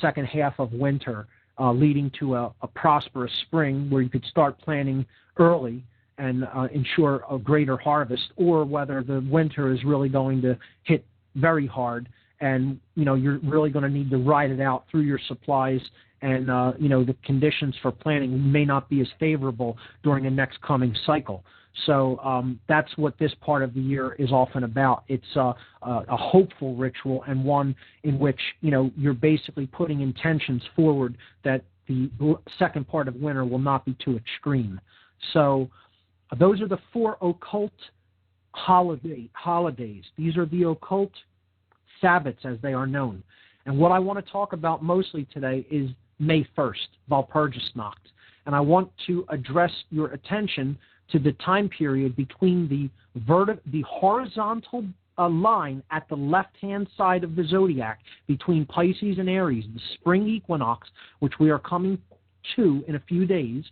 second half of winter leading to a prosperous spring where you could start planting early and ensure a greater harvest, or whether the winter is really going to hit very hard and you're really going to need to ride it out through your supplies, and the conditions for planting may not be as favorable during the next coming cycle. So that's what this part of the year is often about. It's a hopeful ritual, and one in which you're basically putting intentions forward that the second part of winter will not be too extreme. So those are the 4 occult holidays. These are the occult Sabbats, as they are known. And what I want to talk about mostly today is May 1st, Walpurgisnacht. And I want to address your attention to the time period between the horizontal line at the left-hand side of the zodiac between Pisces and Aries, the spring equinox, which we are coming to in a few days,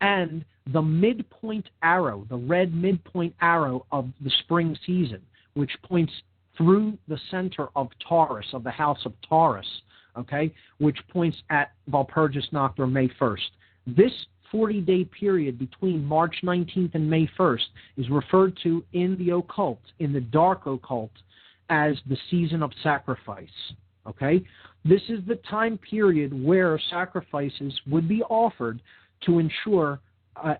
and the midpoint arrow, the red midpoint arrow of the spring season, which points through the center of Taurus, of the house of Taurus, okay, which points at Walpurgisnacht, or May 1st. This 40-day period between March 19th and May 1st is referred to in the occult, in the dark occult, as the season of sacrifice, okay? This is the time period where sacrifices would be offered to ensure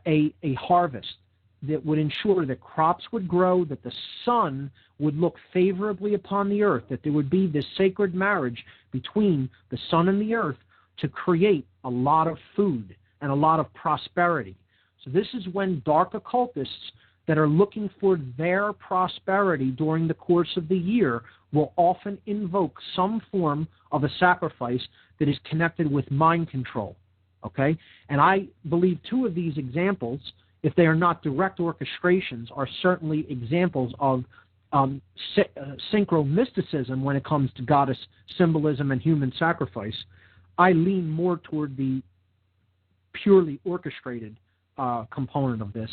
a harvest that would ensure that crops would grow, that the sun would look favorably upon the earth, that there would be this sacred marriage between the sun and the earth to create a lot of food and a lot of prosperity. So this is when dark occultists that are looking for their prosperity during the course of the year will often invoke some form of a sacrifice that is connected with mind control. Okay? And I believe 2 of these examples, if they are not direct orchestrations, are certainly examples of synchromysticism when it comes to goddess symbolism and human sacrifice. I lean more toward the purely orchestrated component of this.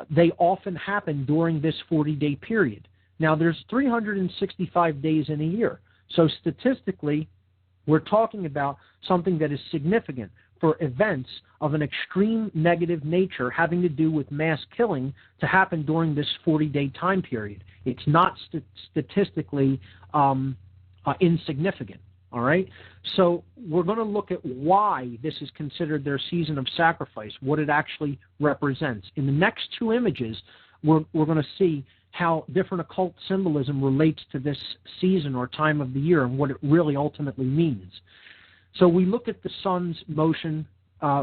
They often happen during this 40-day period. Now, there's 365 days in a year. So statistically, we're talking about something that is significant for events of an extreme negative nature having to do with mass killing to happen during this 40-day time period. It's not statistically insignificant, all right? So we're going to look at why this is considered their season of sacrifice, what it actually represents. In the next 2 images, we're going to see how different occult symbolism relates to this season or time of the year and what it really ultimately means. So we look at the sun's motion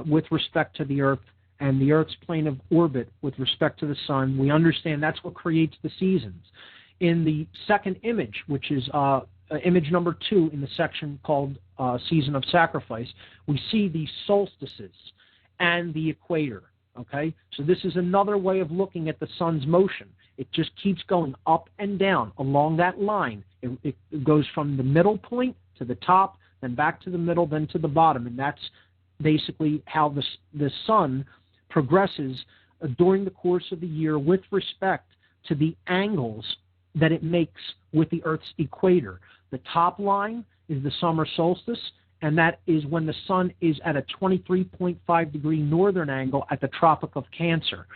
with respect to the earth and the earth's plane of orbit with respect to the sun. We understand that's what creates the seasons. In the second image, which is image number 2 in the section called Season of Sacrifice, we see the solstices and the equator. Okay? So this is another way of looking at the sun's motion. It just keeps going up and down along that line. It goes from the middle point to the top, then back to the middle, then to the bottom. And that's basically how the sun progresses during the course of the year with respect to the angles that it makes with the Earth's equator. The top line is the summer solstice, and that is when the sun is at a 23.5 degree northern angle at the Tropic of Cancer.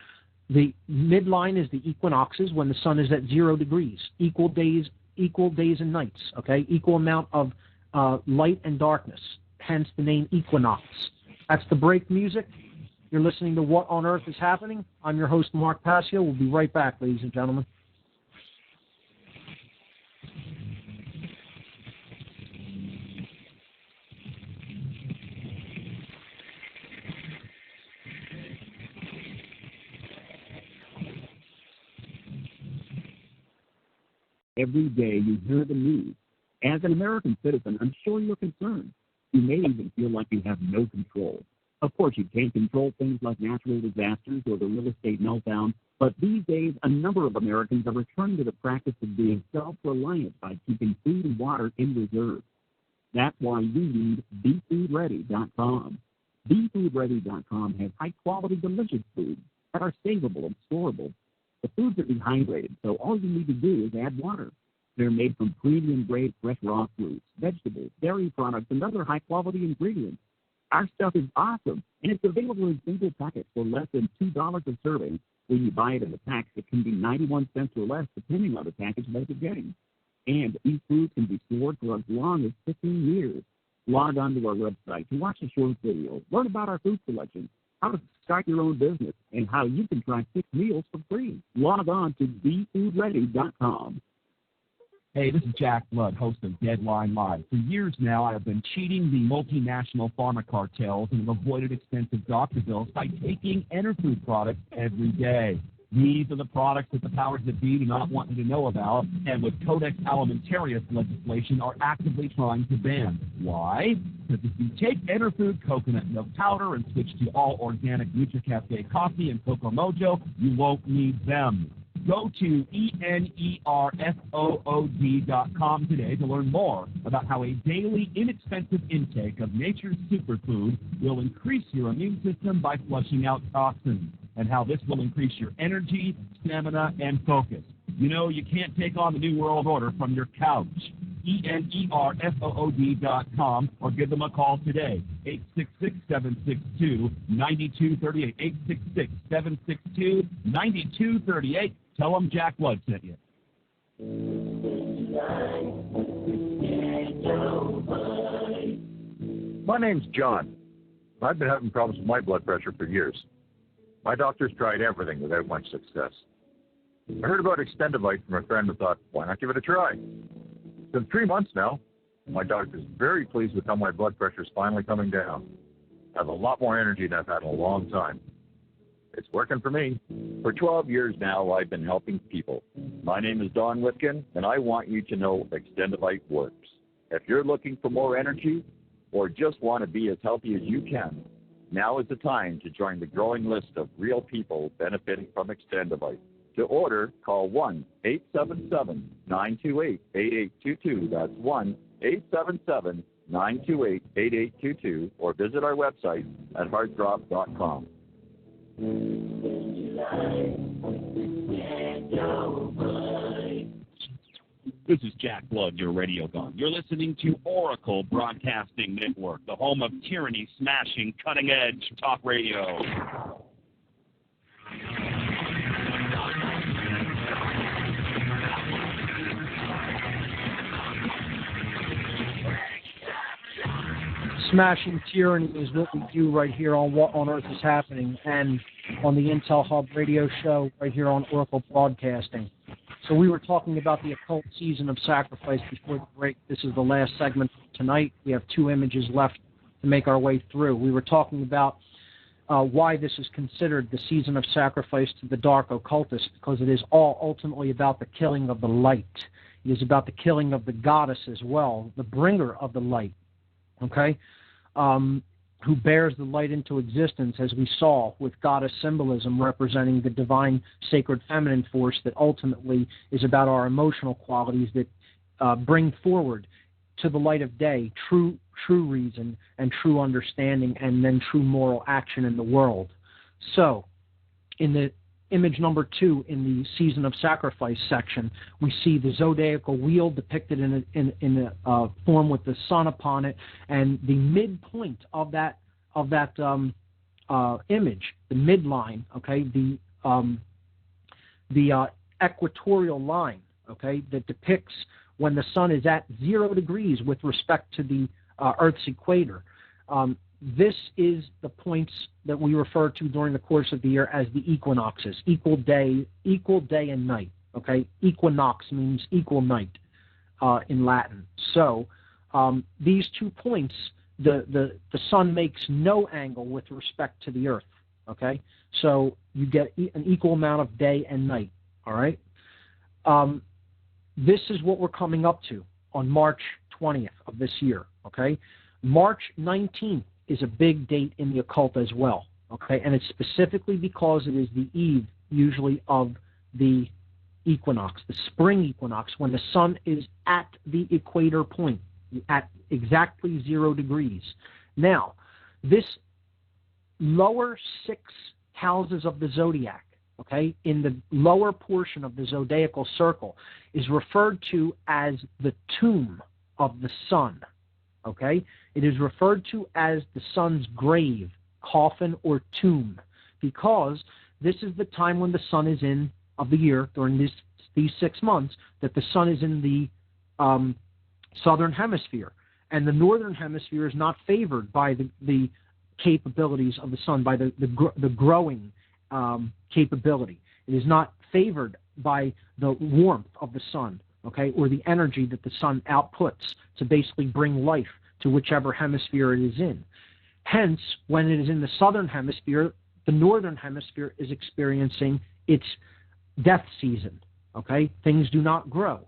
The midline is the equinoxes, when the sun is at 0 degrees, equal days and nights, okay? Equal amount of light and darkness, hence the name equinox. That's the break music. You're listening to What on Earth is Happening. I'm your host, Mark Passio. We'll be right back, ladies and gentlemen. Every day you hear the news. As an American citizen, I'm sure you're concerned. You may even feel like you have no control. Of course, you can't control things like natural disasters or the real estate meltdown, but these days, a number of Americans are returning to the practice of being self-reliant by keeping food and water in reserve. That's why you need BeFoodReady.com. BeFoodReady.com has high-quality, delicious foods that are savable and storable. The foods are dehydrated, so all you need to do is add water. They're made from premium-grade fresh raw fruits, vegetables, dairy products, and other high-quality ingredients. Our stuff is awesome, and it's available in single packets for less than $2 a serving. When you buy it in a pack, it can be 91 cents or less, depending on the package that you're getting. And these foods can be stored for as long as 15 years. Log on to our website to watch a short video, learn about our food selection, how to start your own business, and how you can try 6 meals for free. Log on to BeFoodReady.com. Hey, this is Jack Blood, host of Deadline Live. For years now, I have been cheating the multinational pharma cartels and have avoided expensive doctor bills by taking Enerfood products every day. These are the products that the powers that be do not want you to know about, and with Codex Alimentarius legislation are actively trying to ban. Why? Because if you take Enerfood coconut milk powder and switch to all organic NutriCafe coffee and Cocoa Mojo, you won't need them. Go to enerfood.com today to learn more about how a daily inexpensive intake of nature's superfood will increase your immune system by flushing out toxins, and how this will increase your energy, stamina, and focus. You know, you can't take on the New World Order from your couch. enerfood.com, or give them a call today, 866-762-9238, 866-762-9238. Tell them Jack Blood sent you. My name's John. I've been having problems with my blood pressure for years. My doctor's tried everything without much success. I heard about Extendivite from a friend and thought, why not give it a try? It's been 3 months now. My doctor's very pleased with how my blood pressure's finally coming down. I have a lot more energy than I've had in a long time. It's working for me. For 12 years now, I've been helping people. My name is Don Whitkin, and I want you to know Extendivite works. If you're looking for more energy or just want to be as healthy as you can, now is the time to join the growing list of real people benefiting from Extendivite. To order, call 1-877-928-8822. That's 1-877-928-8822, or visit our website at heartdrop.com. This is Jack Blood, your radio gun. You're listening to Oracle Broadcasting Network, the home of tyranny-smashing, cutting-edge talk radio. Smashing tyranny is what we do right here on What on Earth is Happening, and on the Intel Hub radio show right here on Oracle Broadcasting. So we were talking about the occult season of sacrifice before the break. This is the last segment for tonight. We have 2 images left to make our way through. We were talking about why this is considered the season of sacrifice to the dark occultist, because it is all ultimately about the killing of the light. It is about the killing of the goddess as well, the bringer of the light, okay, who bears the light into existence, as we saw with goddess symbolism representing the divine sacred feminine force that ultimately is about our emotional qualities that bring forward to the light of day true reason and true understanding, and then true moral action in the world. So in the image number 2 in the season of sacrifice section, we see the zodiacal wheel depicted in a form with the sun upon it, and the midpoint of that image, the midline, okay, the equatorial line, okay, that depicts when the sun is at 0 degrees with respect to the Earth's equator. This is the points that we refer to during the course of the year as the equinoxes, equal day and night. Okay, equinox means equal night in Latin. So these 2 points, the sun makes no angle with respect to the Earth. Okay, so you get an equal amount of day and night. All right. This is what we're coming up to on March 20th of this year. Okay. March 19th is a big date in the occult as well, okay? And it's specifically because it is the eve, usually, of the equinox, the spring equinox, when the sun is at the equator point, at exactly 0 degrees. Now, this lower 6 houses of the zodiac, okay, in the lower portion of the zodiacal circle, is referred to as the tomb of the sun, okay? It is referred to as the sun's grave, coffin, or tomb, because this is the time when the sun is in, of the year, during these 6 months, that the sun is in the southern hemisphere. And the northern hemisphere is not favored by the capabilities of the sun, by the growing capability. It is not favored by the warmth of the sun, okay, or the energy that the sun outputs to basically bring life to whichever hemisphere it is in. Hence, when it is in the southern hemisphere, the northern hemisphere is experiencing its death season, okay? Things do not grow.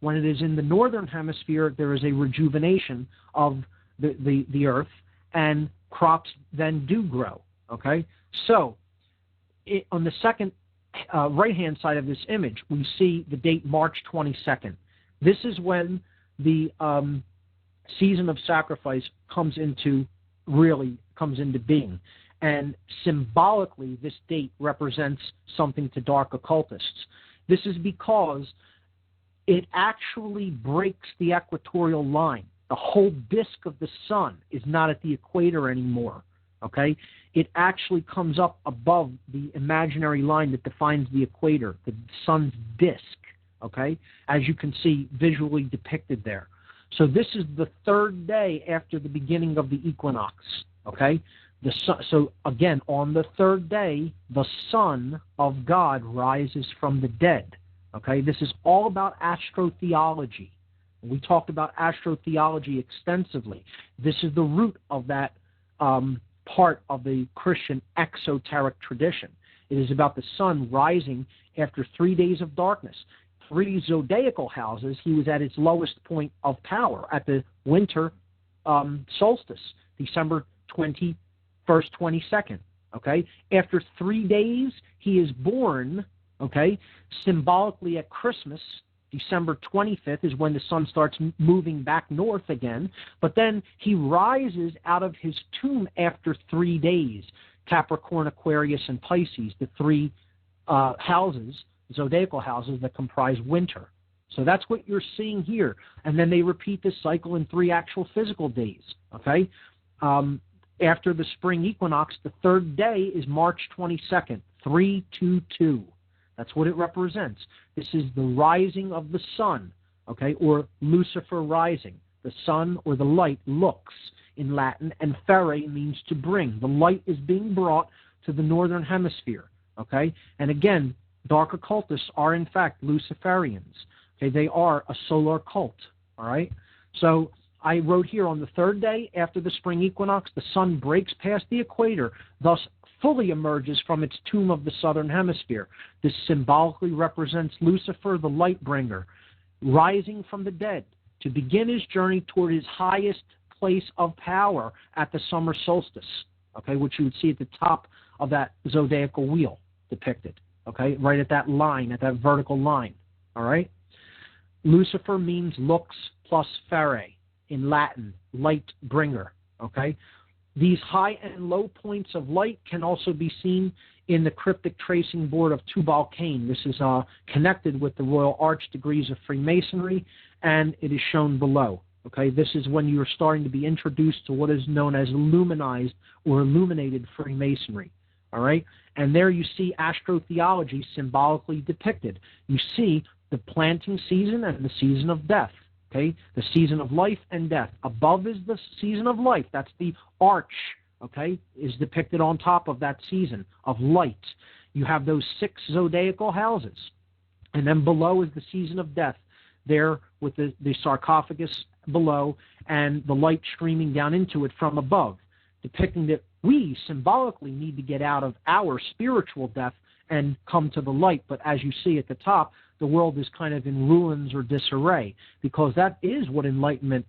When it is in the northern hemisphere, there is a rejuvenation of the earth, and crops then do grow, okay? So, on the second right-hand side of this image, we see the date March 22nd. This is when the season of sacrifice comes into being. And symbolically, this date represents something to dark occultists. This is because it actually breaks the equatorial line. The whole disk of the sun is not at the equator anymore, okay? It actually comes up above the imaginary line that defines the equator, the sun's disk, okay, as you can see visually depicted there. So this is the 3rd day after the beginning of the equinox, okay? So again, on the 3rd day, the Son of God rises from the dead, okay? This is all about astrotheology. We talked about astrotheology extensively. This is the root of that part of the Christian exoteric tradition. It is about the sun rising after 3 days of darkness. 3 zodiacal houses, he was at its lowest point of power at the winter solstice, December 21st, 22nd, okay? After 3 days, he is born, okay? Symbolically at Christmas, December 25th is when the sun starts moving back north again, but then he rises out of his tomb after 3 days, Capricorn, Aquarius, and Pisces, the 3 houses, zodiacal houses that comprise winter. So that's what you're seeing here. And then they repeat this cycle in 3 actual physical days, okay? After the spring equinox, the 3rd day is March 22nd, 322. That's what it represents. This is the rising of the sun, okay, or Lucifer rising. The sun or the light looks in Latin, and fere means to bring. The light is being brought to the northern hemisphere, okay? And again, dark occultists are in fact Luciferians. Okay, they are a solar cult, all right? So I wrote here, on the 3rd day after the spring equinox, the sun breaks past the equator, thus fully emerges from its tomb of the southern hemisphere. This symbolically represents Lucifer, the light bringer, rising from the dead to begin his journey toward his highest place of power at the summer solstice, okay, which you would see at the top of that zodiacal wheel depicted, okay, right at that line, at that vertical line, all right? Lucifer means looks plus fere, in Latin, light bringer, okay? These high and low points of light can also be seen in the cryptic tracing board of Tubal-Cain. This is connected with the Royal Arch degrees of Freemasonry, and it is shown below. Okay, this is when you are starting to be introduced to what is known as illuminized or illuminated Freemasonry. All right, and there you see astrotheology symbolically depicted. You see the planting season and the season of death. Okay, the season of life and death. Above is the season of life. That's the arch, okay, is depicted on top of that season of light. You have those 6 zodiacal houses. And then below is the season of death, there with the sarcophagus below and the light streaming down into it from above, depicting that we symbolically need to get out of our spiritual death and come to the light. But as you see at the top, the world is kind of in ruins or disarray, because that is what enlightenment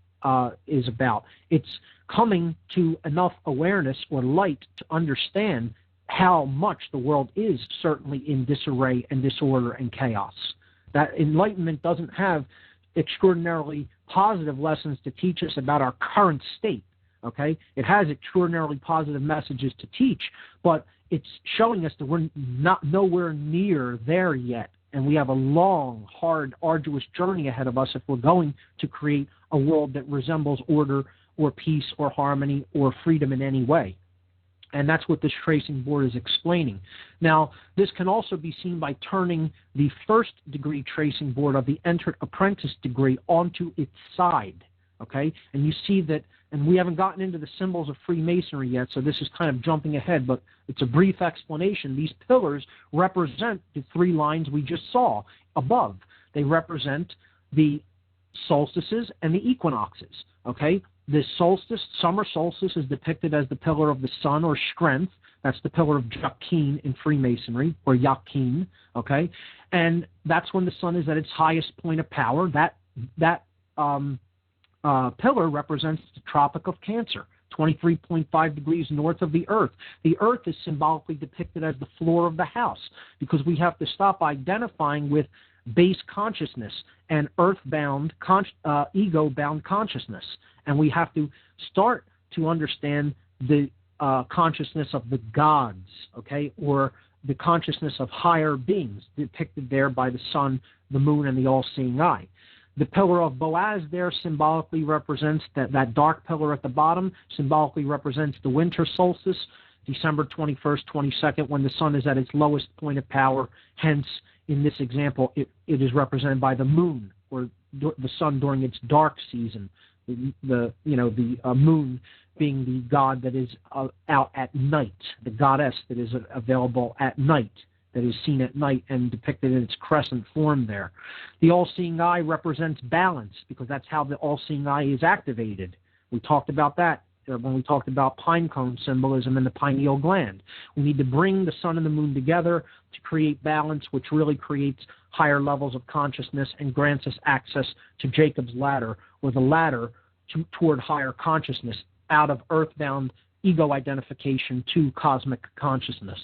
is about. It's coming to enough awareness or light to understand how much the world is certainly in disarray and disorder and chaos. That enlightenment doesn't have extraordinarily positive lessons to teach us about our current state. Okay, it has extraordinarily positive messages to teach, but it's showing us that we're not nowhere near there yet, and we have a long, hard, arduous journey ahead of us if we're going to create a world that resembles order or peace or harmony or freedom in any way. And that's what this tracing board is explaining. Now, this can also be seen by turning the first-degree tracing board of the entered apprentice degree onto its side. Okay, and you see that, and we haven't gotten into the symbols of Freemasonry yet, so this is kind of jumping ahead, but it's a brief explanation. These pillars represent the three lines we just saw above. They represent the solstices and the equinoxes. Okay, the solstice, summer solstice, is depicted as the pillar of the sun or strength. That's the pillar of Jachin in Freemasonry, or Jachin. Okay, and that's when the sun is at its highest point of power. That pillar represents the Tropic of Cancer, 23.5 degrees north of the Earth. The Earth is symbolically depicted as the floor of the house because we have to stop identifying with base consciousness and earth-bound, ego-bound consciousness. And we have to start to understand the consciousness of the gods, okay, or the consciousness of higher beings depicted there by the sun, the moon, and the all-seeing eye. The pillar of Boaz there symbolically represents that dark pillar at the bottom, symbolically represents the winter solstice, December 21st, 22nd, when the sun is at its lowest point of power. Hence, in this example, it is represented by the moon, or the sun during its dark season. The moon being the god that is out at night, the goddess that is available at night, that is seen at night and depicted in its crescent form there. The all-seeing eye represents balance because that's how the all-seeing eye is activated. We talked about that when we talked about pine cone symbolism and the pineal gland. We need to bring the sun and the moon together to create balance, which really creates higher levels of consciousness and grants us access to Jacob's ladder, or the ladder toward higher consciousness, out of earthbound ego identification to cosmic consciousness.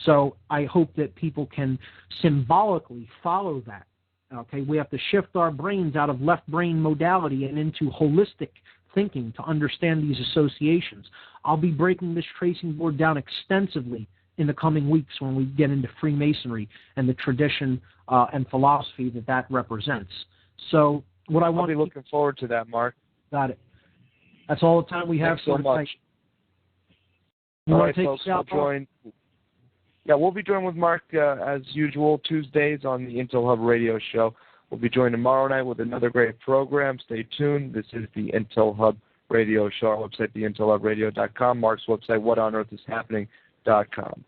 So I hope that people can symbolically follow that. Okay, we have to shift our brains out of left brain modality and into holistic thinking to understand these associations. I'll be breaking this tracing board down extensively in the coming weeks when we get into Freemasonry and the tradition and philosophy that represents. So what I want I'll be looking forward to that, Mark. Got it. That's all the time we have. Thanks so much. You all want right, to take folks, us out, we'll join. Yeah, we'll be joined with Mark as usual Tuesdays on the Intel Hub Radio Show. We'll be joined tomorrow night with another great program. Stay tuned. This is the Intel Hub Radio Show. Our website, theintelhubradio.com. Mark's website, whatonearthishappening.com.